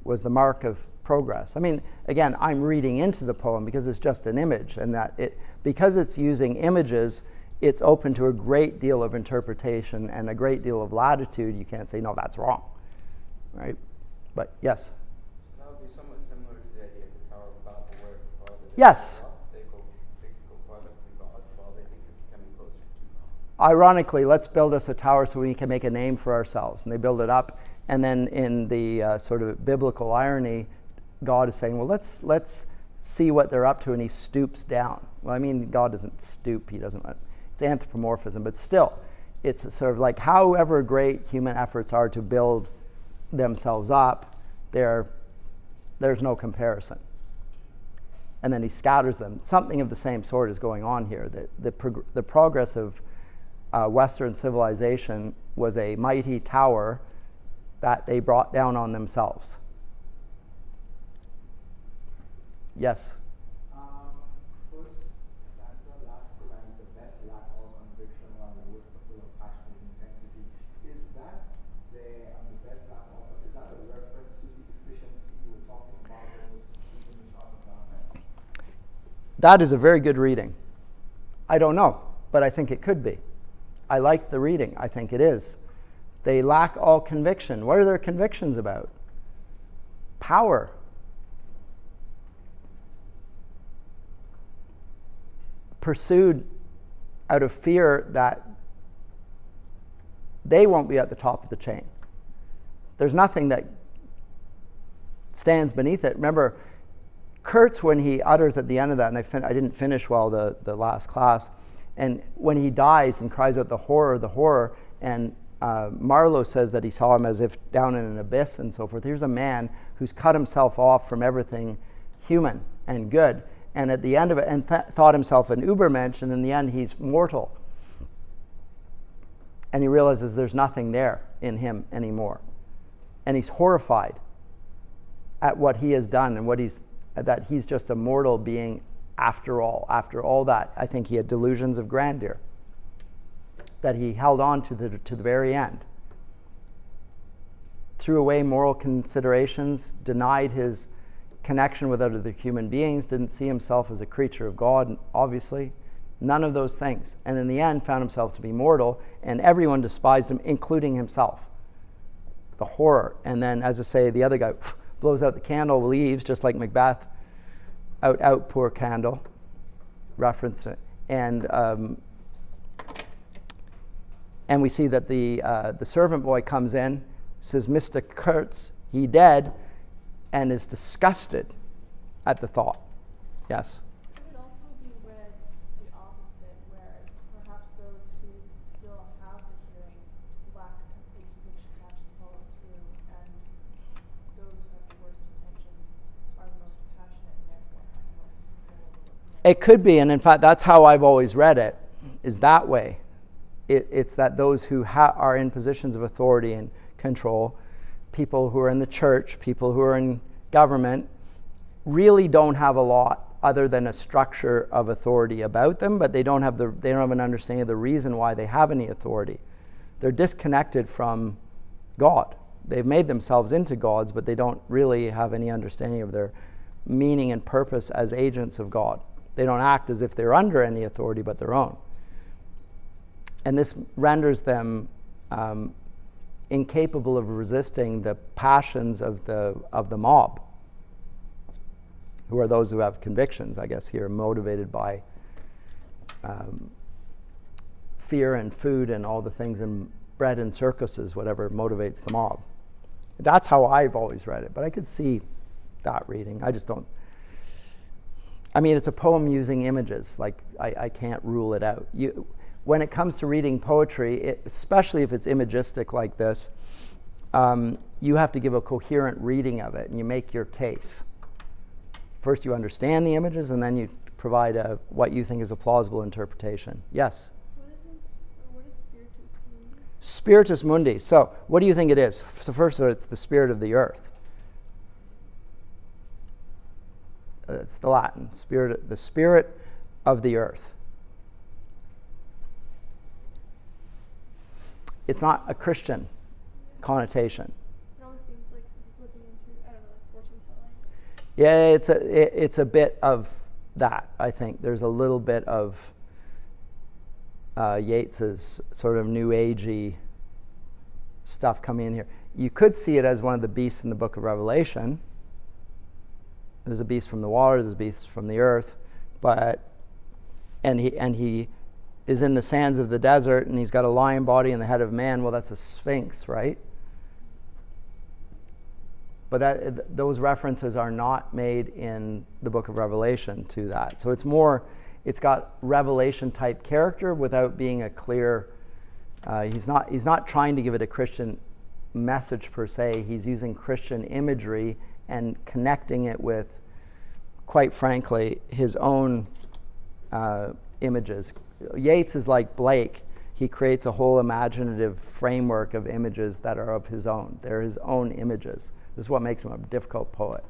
was the mark of progress. I mean, again, I'm reading into the poem because it's just an image, and that because it's using images, it's open to a great deal of interpretation and a great deal of latitude. You can't say, no, that's wrong, right? But yes? So that would be somewhat similar to the idea of the Tower of Babel, where farther Yes. they go farther from God while they think they're becoming closer to God. Ironically, let's build us a tower so we can make a name for ourselves. And they build it up, and then in the sort of biblical irony, God is saying, well, let's see what they're up to, and he stoops down. Well, I mean, God doesn't stoop. He doesn't. It's anthropomorphism, but still, it's sort of like however great human efforts are to build themselves up, there's no comparison. And then he scatters them. Something of the same sort is going on here. The progress of Western civilization was a mighty tower that they brought down on themselves. Yes? First stanza, last two lines, the best lack all conviction, while the worst are full of passionate intensity. Is that on the best lack all, is that a reference to the efficiency you were talking about when you were speaking in Heart of Darkness? That is a very good reading. I don't know, but I think it could be. I like the reading. I think it is. They lack all conviction. What are their convictions about? Power. Pursued out of fear that they won't be at the top of the chain. There's nothing that stands beneath it. Remember, Kurtz, when he utters at the end of that, and I didn't finish well the last class, and when he dies and cries out the horror, and Marlowe says that he saw him as if down in an abyss and so forth. Here's a man who's cut himself off from everything human and good, and at the end of it, and thought himself an Ubermensch, and in the end he's mortal. And he realizes there's nothing there in him anymore. And he's horrified at what he has done and that he's just a mortal being after all. After all that, I think he had delusions of grandeur that he held on to the very end threw away moral considerations, denied his connection with other human beings, didn't see himself as a creature of God, obviously. None of those things. And in the end, found himself to be mortal, and everyone despised him, including himself. The horror. And then, as I say, the other guy blows out the candle, leaves, just like Macbeth. Out, poor candle. Reference it. And we see that the servant boy comes in, says, "Mr. Kurtz, he dead," and is disgusted at the thought. Yes? Could it also be read the opposite, where perhaps those who still have the hearing lack complete conviction to actually follow through, and those who have the worst intentions are the most passionate and therefore have the most control over what's going on? It could be, and in fact, that's how I've always read it, is that way. It's that those who are in positions of authority and control, people who are in the church, people who are in government, really don't have a lot other than a structure of authority about them, but they don't have an understanding of the reason why they have any authority. They're disconnected from God. They've made themselves into gods, but they don't really have any understanding of their meaning and purpose as agents of God. They don't act as if they're under any authority but their own. And this renders them incapable of resisting the passions of the mob, who are those who have convictions, I guess, here, motivated by fear and food and all the things in bread and circuses, whatever motivates the mob. That's how I've always read it, but I could see that reading. I just don't. I mean, it's a poem using images. Like, I can't rule it out. When it comes to reading poetry, especially if it's imagistic like this, you have to give a coherent reading of it, and you make your case. First, you understand the images, and then you provide what you think is a plausible interpretation. Yes? What is spiritus mundi? Spiritus mundi. So, what do you think it is? So, first of all, it's the spirit of the earth. It's the Latin, the spirit of the earth. It's not a Christian connotation. It always seems like he's looking into, I don't know, like fortune telling. Yeah, it's a bit of that, I think. There's a little bit of Yeats's sort of new agey stuff coming in here. You could see it as one of the beasts in the book of Revelation. There's a beast from the water, there's a beast from the earth, and he is in the sands of the desert, and he's got a lion body and the head of man. Well, that's a sphinx, right? But those references are not made in the book of Revelation to that. So it's got Revelation type character without being a clear, he's not trying to give it a Christian message per se. He's using Christian imagery and connecting it with, quite frankly, his own images. Yeats is like Blake. He creates a whole imaginative framework of images that are of his own. They're his own images. This is what makes him a difficult poet.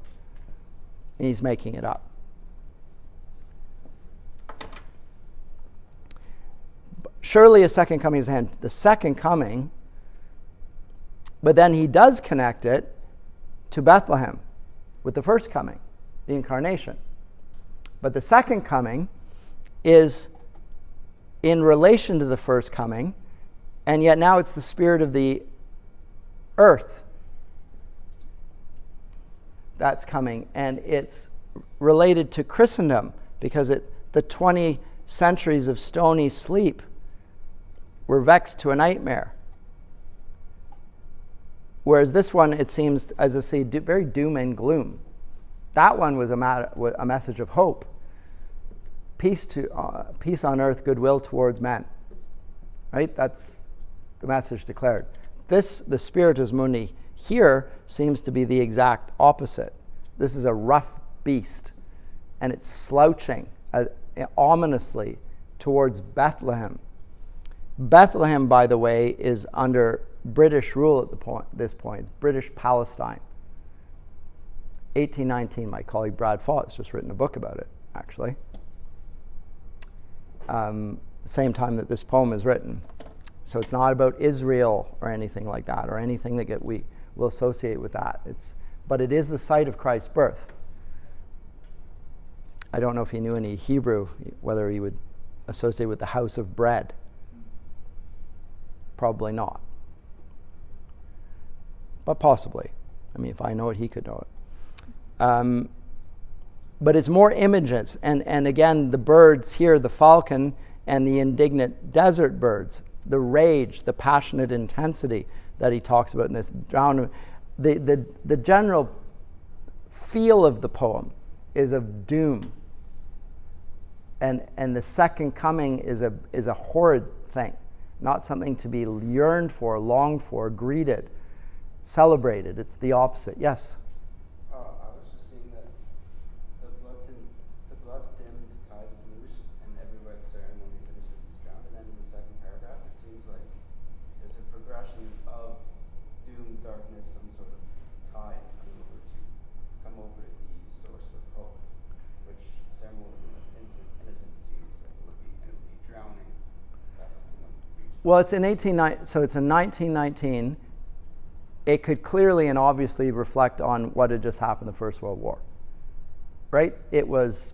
And he's making it up. Surely a second coming is at hand. The second coming, but then he does connect it to Bethlehem with the first coming, the incarnation. But the second coming is in relation to the first coming, and yet now it's the spirit of the earth that's coming, and it's related to Christendom because the 20 centuries of stony sleep were vexed to a nightmare. Whereas this one, it seems, as I say, very doom and gloom. That one was a message of hope. Peace on earth, goodwill towards men. Right? That's the message declared. The spiritus mundi here seems to be the exact opposite. This is a rough beast, and it's slouching ominously towards Bethlehem. Bethlehem, by the way, is under British rule at this point. It's British Palestine. 1819, my colleague Brad Fott's just written a book about it, actually. Same time that this poem is written. So it's not about Israel or anything like that, or anything that will associate with that. But it is the site of Christ's birth. I don't know if he knew any Hebrew, whether he would associate with the house of bread. Probably not. But possibly. I mean, if I know it, he could know it. But it's more images. And again, the birds here, the falcon and the indignant desert birds, the rage, the passionate intensity that he talks about in this drown. The general feel of the poem is of doom. And the second coming is a horrid thing, not something to be yearned for, longed for, greeted, celebrated. It's the opposite. Yes? I was just seeing that the blood-dimmed tide is loose, and everywhere the ceremony finishes is drowned. And then in the second paragraph, it seems like there's a progression of doom, darkness, some sort of tide come over the source of hope, which ceremony of innocence seems like it would be drowning. Well, it's in 1919. It could clearly and obviously reflect on what had just happened in the First World War, right? It was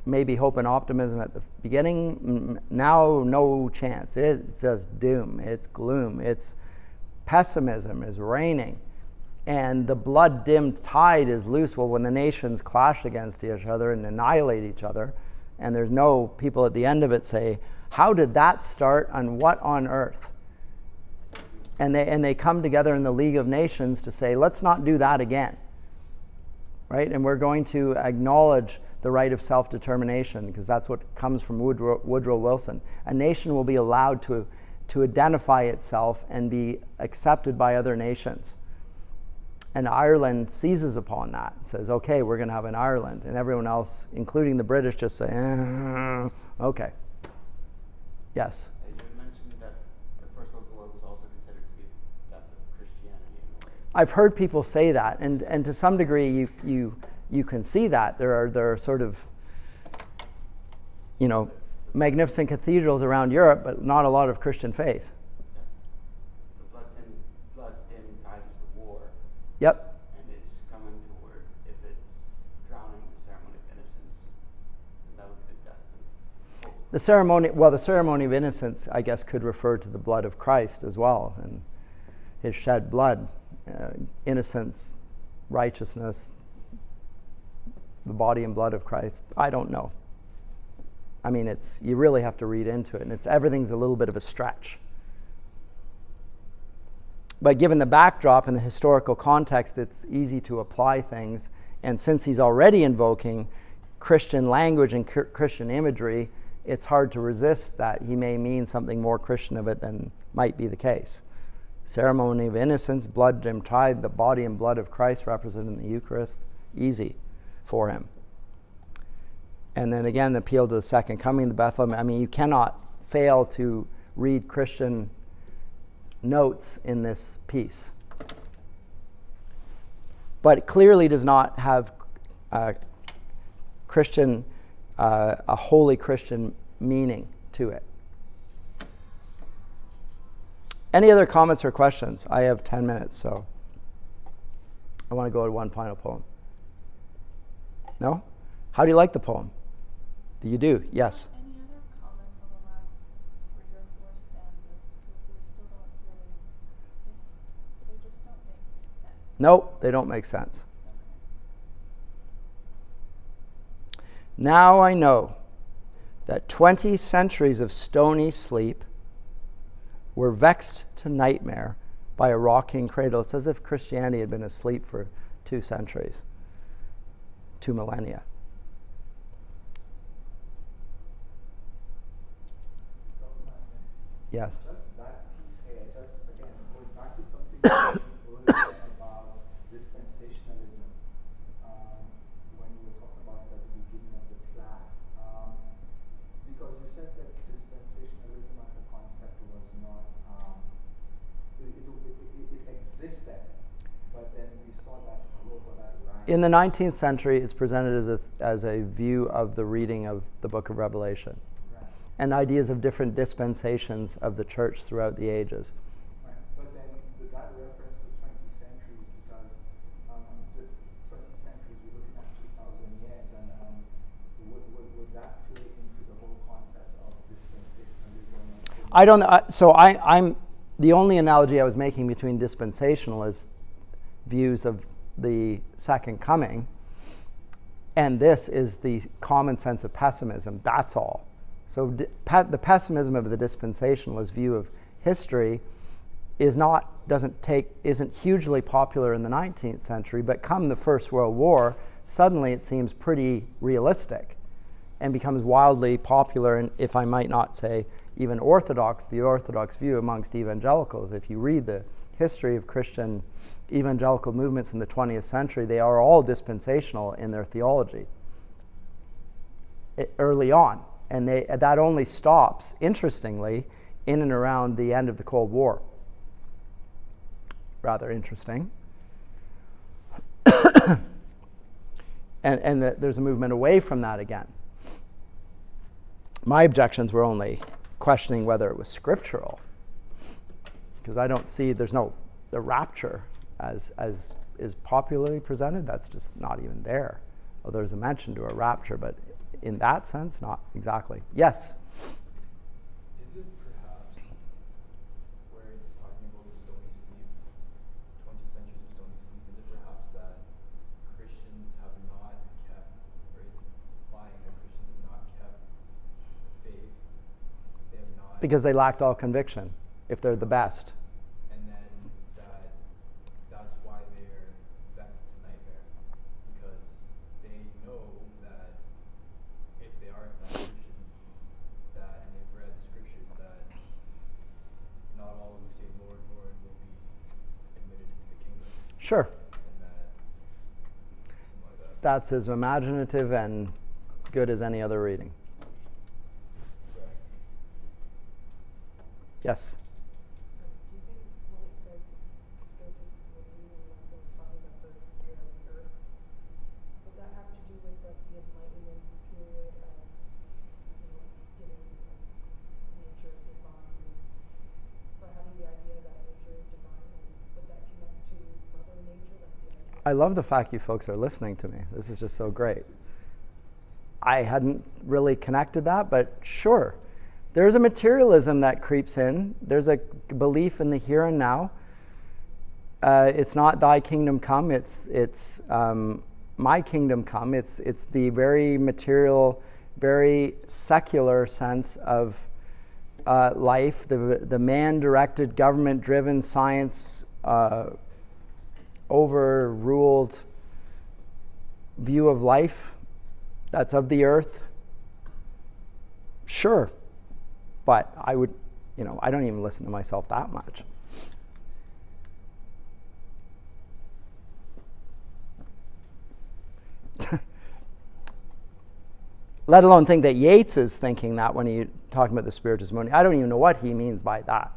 maybe hope and optimism at the beginning. Now, no chance. It's just doom. It's gloom. It's pessimism is reigning. And the blood-dimmed tide is loose. Well, when the nations clash against each other and annihilate each other, and there's no people at the end of it say, how did that start and what on earth? And they come together in the League of Nations to say, let's not do that again, right? And we're going to acknowledge the right of self-determination, because that's what comes from Woodrow Wilson. A nation will be allowed to identify itself and be accepted by other nations. And Ireland seizes upon that and says, okay, we're going to have an Ireland. And everyone else, including the British, just say, okay. Yes? You mentioned that the First World War was also considered to be the death of Christianity in a way. I've heard people say that, and to some degree you can see that. There are sort of, magnificent cathedrals around Europe, but not a lot of Christian faith. Yeah. The blood-dimmed tide is the war. Yep. And it's coming toward, if it's drowning the ceremony of innocence, then that would be the death of hope. The ceremony of innocence, I guess, could refer to the blood of Christ as well, and his shed blood, innocence, righteousness, the body and blood of Christ. I don't know. I mean, you really have to read into it, and everything's a little bit of a stretch. But given the backdrop and the historical context, it's easy to apply things. And since he's already invoking Christian language and Christian imagery, it's hard to resist that he may mean something more Christian of it than might be the case. Ceremony of innocence, blood-dimmed tide, the body and blood of Christ represented in the Eucharist, easy for him. And then again, the appeal to the second coming, the Bethlehem. I mean, you cannot fail to read Christian notes in this piece. But it clearly does not have a holy Christian meaning to it. Any other comments or questions? I have 10 minutes, so I want to go to one final poem. No? How do you like the poem? Do you do? Yes. Any other comments on the last 3 or 4 stanzas? Because they just don't make sense. Nope, they don't make sense. Now I know that 20 centuries of stony sleep were vexed to nightmare by a rocking cradle. It's as if Christianity had been asleep for 2 centuries, 2 millennia. Yes. Just that piece here, just again, going back to something you said earlier about dispensationalism, when you were talking about it at the beginning of the class, because you said that dispensationalism as a concept was not, it existed, but then we saw that growth or that rise. In the 19th century, it's presented as a view of the reading of the book of Revelation. And ideas of different dispensations of the church throughout the ages. Right. But then that reference to 20th century I don't. I'm the only analogy I was making between dispensationalist views of the second coming and this is the common sense of pessimism. That's all. So the pessimism of the dispensationalist view of history isn't hugely popular in the 19th century, but come the First World War, suddenly it seems pretty realistic and becomes wildly popular, and if I might not say even orthodox, the orthodox view amongst evangelicals. If you read the history of Christian evangelical movements in the 20th century, they are all dispensational in their theology early on. And that only stops, interestingly, in and around the end of the Cold War. Rather interesting. and there's a movement away from that again. My objections were only questioning whether it was scriptural, because I don't see the rapture as is popularly presented. That's just not even there. Well, there's a mention to a rapture, but in that sense, not exactly. Yes? Is it perhaps where it's talking about the stony sleep, 20th century's stony sleep, is it perhaps that Christians have not kept, or is implying that Christians have not kept faith? They have not. Because they lacked all conviction, if they're the best. And then that's why they're vexed to nightmare, because they know that if they are in fact Christian, and they've read the scriptures, that not all who say Lord, Lord will be admitted into the kingdom. Sure. And That's as imaginative and good as any other reading. Yes? Do you think when it says spiritus moving and when it's talking about the spirit of the earth, would that have to do with the Enlightenment period of, giving nature divine, or having the idea that nature is divine, and would that connect to Mother Nature, like the idea? I love the fact you folks are listening to me. This is just so great. I hadn't really connected that, but sure. There's a materialism that creeps in. There's a belief in the here and now. It's not thy kingdom come, it's my kingdom come. It's the very material, very secular sense of life, the man-directed, government-driven, science overruled view of life that's of the earth. Sure. But I would, I don't even listen to myself that much. Let alone think that Yeats is thinking that when he's talking about the spiritus mundi. I don't even know what he means by that.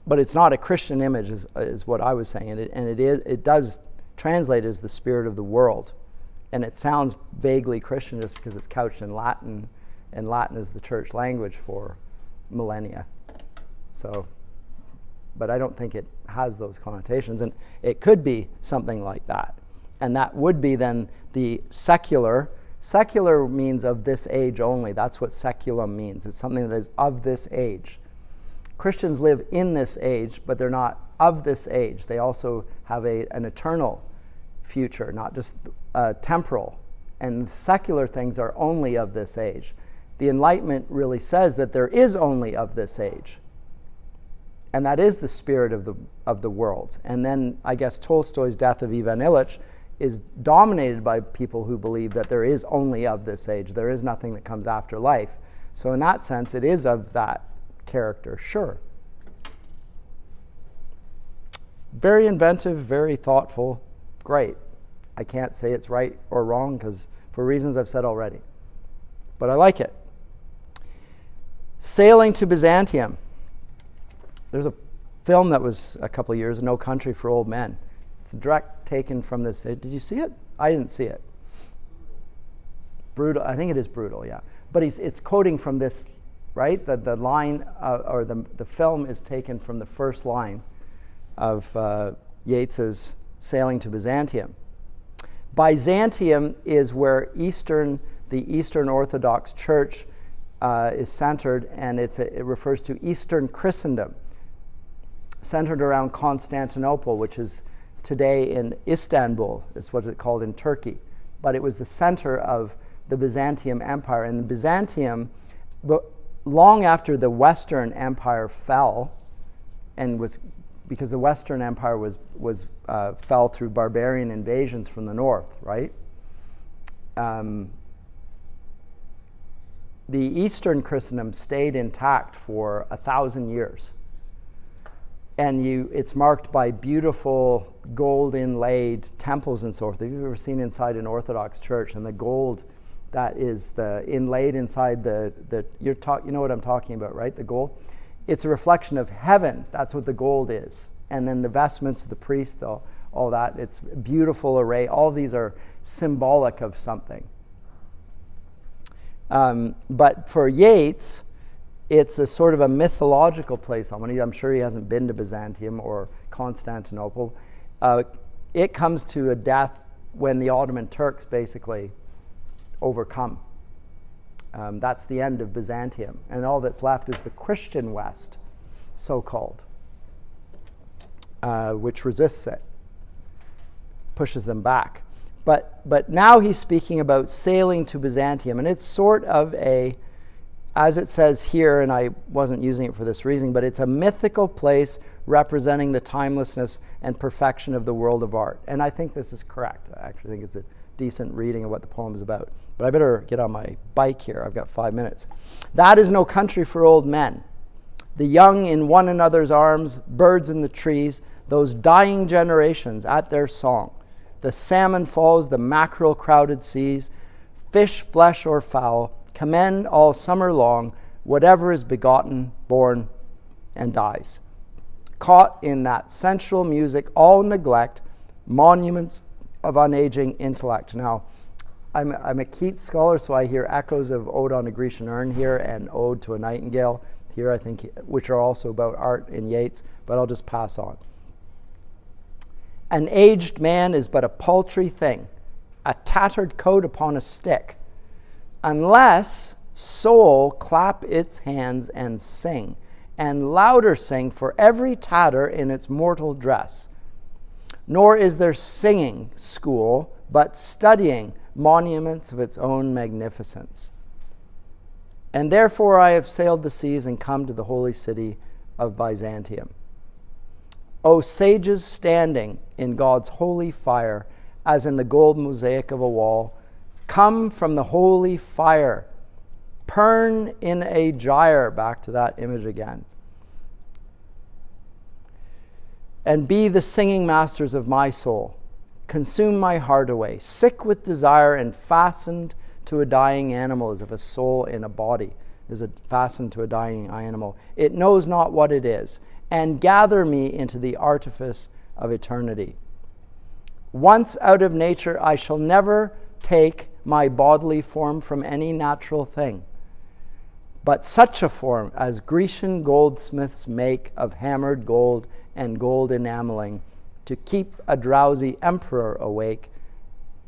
But it's not a Christian image, is what I was saying, and it does translate as the spirit of the world, and it sounds vaguely Christian just because it's couched in Latin. And Latin is the church language for millennia. So, but I don't think it has those connotations. And it could be something like that. And that would be then the secular. Secular means of this age only. That's what seculum means. It's something that is of this age. Christians live in this age, but they're not of this age. They also have an eternal future, not just temporal. And secular things are only of this age. The Enlightenment really says that there is only of this age. And that is the spirit of the world. And then I guess Tolstoy's Death of Ivan Ilyich is dominated by people who believe that there is only of this age. There is nothing that comes after life. So in that sense, it is of that character, sure. Very inventive, very thoughtful, great. I can't say it's right or wrong because for reasons I've said already. But I like it. Sailing to Byzantium. There's a film that was a couple of years, No Country for Old Men. It's direct taken from this. Did you see it? I didn't see it. Brutal. I think it is brutal, yeah. But it's quoting from this, right? The line, or the film is taken from the first line of Yeats's Sailing to Byzantium. Byzantium is where the Eastern Orthodox Church is centered, and it refers to Eastern Christendom, centered around Constantinople, which is today in Istanbul. It's what it's called in Turkey. But it was the center of the Byzantium Empire. And the Byzantium, long after the Western Empire fell, and was because the Western Empire fell through barbarian invasions from the north, right? The Eastern Christendom stayed intact for 1,000 years. And it's marked by beautiful gold inlaid temples and so forth. Have you ever seen inside an Orthodox church, and the gold that is the inlaid inside you know what I'm talking about, right? The gold. It's a reflection of heaven. That's what the gold is. And then the vestments of the priest, all that. It's a beautiful array. All of these are symbolic of something. But for Yeats, it's a sort of a mythological place. I'm sure he hasn't been to Byzantium or Constantinople. It comes to a death when the Ottoman Turks basically overcome. That's the end of Byzantium. And all that's left is the Christian West, so-called, which resists it, pushes them back. But now he's speaking about sailing to Byzantium, and it's sort of as it says here, and I wasn't using it for this reason, but it's a mythical place representing the timelessness and perfection of the world of art. And I think this is correct. I actually think it's a decent reading of what the poem is about. But I better get on my bike here. I've got 5 minutes. That is no country for old men. The young in one another's arms, birds in the trees, those dying generations at their song. The salmon falls, the mackerel crowded seas, fish, flesh, or fowl, commend all summer long whatever is begotten, born, and dies. Caught in that sensual music, all neglect, monuments of unaging intellect. Now, I'm a Keats scholar, so I hear echoes of Ode on a Grecian Urn here and Ode to a Nightingale here, I think, which are also about art in Yeats, but I'll just pass on. An aged man is but a paltry thing, a tattered coat upon a stick, unless soul clap its hands and sing, and louder sing for every tatter in its mortal dress. Nor is there singing school, but studying monuments of its own magnificence. And therefore I have sailed the seas and come to the holy city of Byzantium. O sages standing in God's holy fire, as in the gold mosaic of a wall, come from the holy fire, burn in a gyre, back to that image again, and be the singing masters of my soul. Consume my heart away, sick with desire and fastened to a dying animal, as if a soul in a body is fastened to a dying animal. It knows not what it is, and gather me into the artifice of eternity. Once out of nature, I shall never take my bodily form from any natural thing, but such a form as Grecian goldsmiths make of hammered gold and gold enameling, to keep a drowsy emperor awake,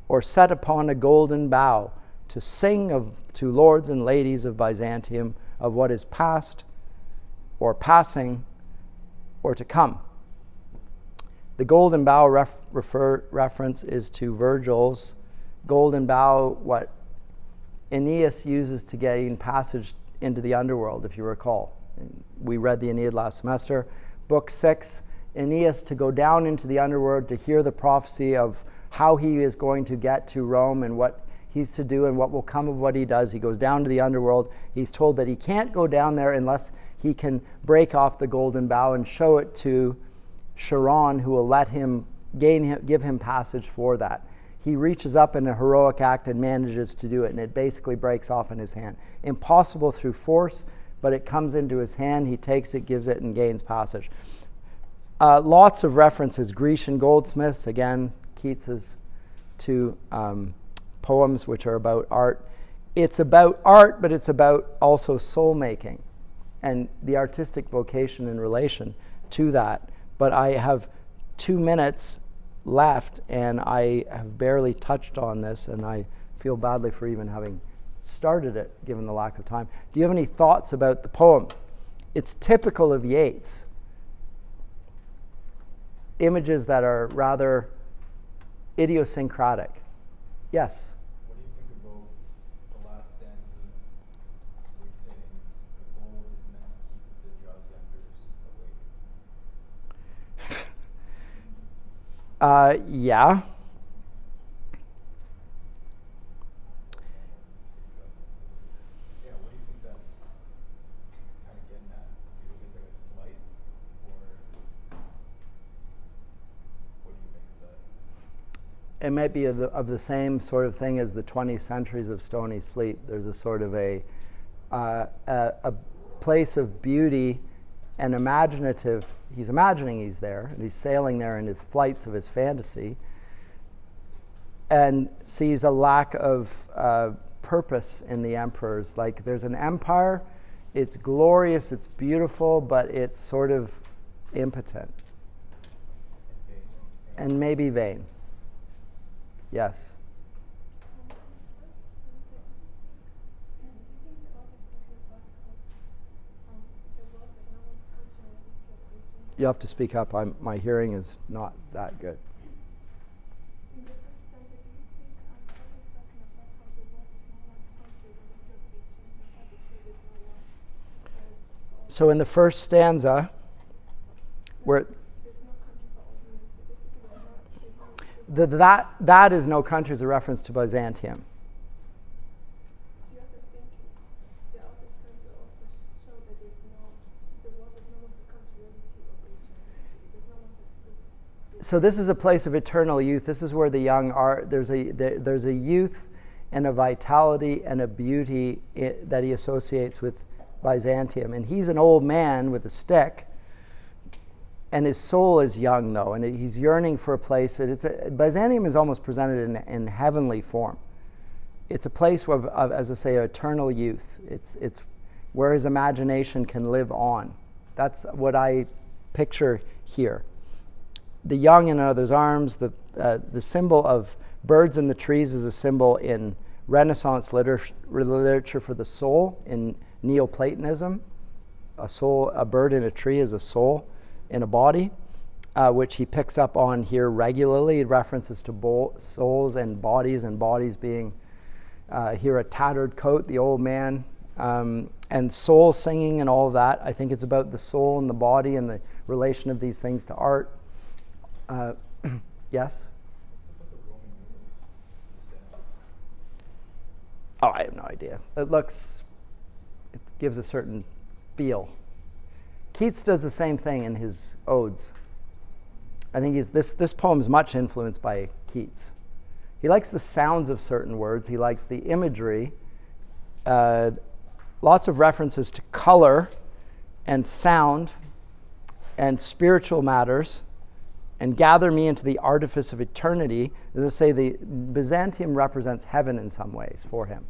or set upon a golden bough to sing to lords and ladies of Byzantium of what is past, or passing, or to come. The golden bough reference is to Virgil's golden bough, what Aeneas uses to gain passage into the underworld, if you recall. We read the Aeneid last semester. Book 6, Aeneas to go down into the underworld to hear the prophecy of how he is going to get to Rome and what he's to do and what will come of what he does. He goes down to the underworld. He's told that he can't go down there unless he can break off the golden bough and show it to Chiron, who will let him give him passage for that. He reaches up in a heroic act and manages to do it, and it basically breaks off in his hand. Impossible through force, but it comes into his hand. He takes it, gives it, and gains passage. Lots of references. Grecian goldsmiths, again, Keats's two poems which are about art. It's about art, but it's about also soul making and the artistic vocation in relation to that. But I have 2 minutes left, and I have barely touched on this, and I feel badly for even having started it, given the lack of time. Do you have any thoughts about the poem? It's typical of Yeats. Images that are rather idiosyncratic. Yes? What do you think about the last stanza where he's saying the goal is meant to keep the drowsy embers awake? Yeah. Yeah, what do you think that's kind of getting at? Do you think it's like a slight, or what do you make of that? It might be of the same sort of thing as the 20 centuries of stony sleep. There's a sort of a place of beauty and imaginative. He's imagining he's there, and he's sailing there in his flights of his fantasy, and sees a lack of purpose in the emperors. Like, there's an empire, it's glorious, it's beautiful, but it's sort of impotent and maybe vain. Yes. You have to speak up. My hearing is not that good. So in the first stanza, where that is no country is a reference to Byzantium. So this is a place of eternal youth. This is where the young are. There's a youth and a vitality and a beauty that he associates with Byzantium. And he's an old man with a stick, and his soul is young, though, and he's yearning for a place. Byzantium is almost presented in heavenly form. It's a place of, as I say, eternal youth. It's where his imagination can live on. That's what I picture here. The young in another's arms, the symbol of birds in the trees is a symbol in Renaissance literature for the soul. In Neoplatonism, a bird in a tree is a soul in a body, which he picks up on here regularly. It references to souls and bodies being here a tattered coat, the old man, and soul singing and all of that. I think it's about the soul and the body and the relation of these things to art. Yes? Oh, I have no idea. It gives a certain feel. Keats does the same thing in his odes. I think this poem is much influenced by Keats. He likes the sounds of certain words. He likes the imagery. Lots of references to color and sound and spiritual matters. And gather me into the artifice of eternity. As I say, the Byzantium represents heaven in some ways for him.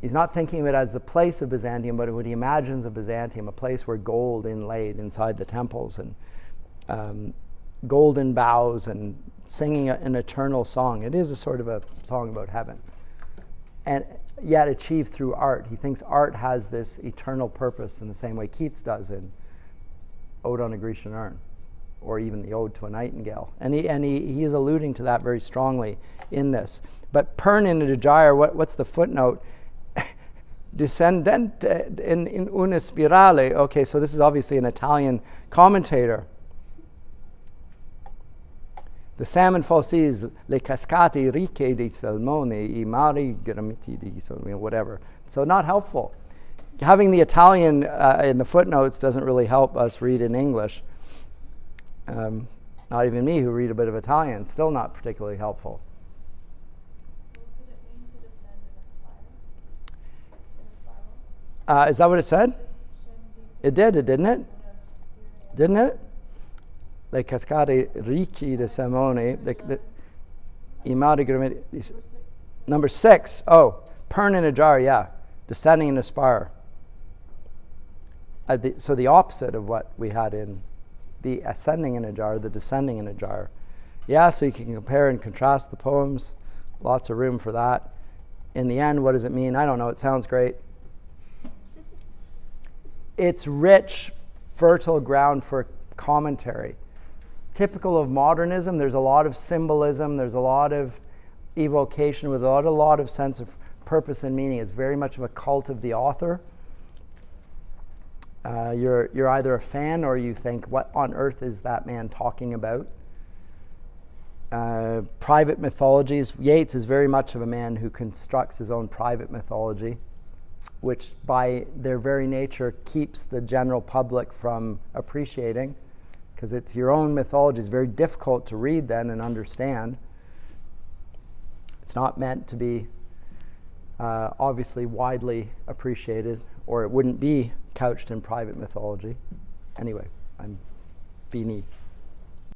He's not thinking of it as the place of Byzantium, but what he imagines of Byzantium, a place where gold inlaid inside the temples and golden boughs and singing an eternal song. It is a sort of a song about heaven, and yet achieved through art. He thinks art has this eternal purpose in the same way Keats does in Ode on a Grecian Urn, or even the Ode to a Nightingale. And he is alluding to that very strongly in this. But Pern in a gyre, what's the footnote? Descendente in una spirale. Okay, so this is obviously an Italian commentator. The salmon falsis, le cascate ricche di salmone, I mari gramiti di whatever. So not helpful. Having the Italian in the footnotes doesn't really help us read in English. Not even me, who read a bit of Italian, still not particularly helpful. What did it mean to descend in a spiral? Is that what it said? It did, didn't it? Didn't it? Le cascate ricci de salmone, I mari gramiti. Number 6. Oh, Pern in a jar, yeah. Descending in a spire. So the opposite of what we had in the ascending in a jar, the descending in a jar. Yeah, so you can compare and contrast the poems. Lots of room for that. in the end, what does it mean? I don't know. It sounds great. It's rich, fertile ground for commentary. Typical of modernism, there's a lot of symbolism, there's a lot of evocation with a lot of sense of purpose and meaning. It's very much of a cult of the author. You're either a fan or you think, what on earth is that man talking about? Private mythologies. Yeats is very much of a man who constructs his own private mythology, which by their very nature keeps the general public from appreciating, because it's your own mythology. It's very difficult to read then and understand. It's not meant to be obviously widely appreciated, or it wouldn't be couched in private mythology. Anyway, I'm Beanie.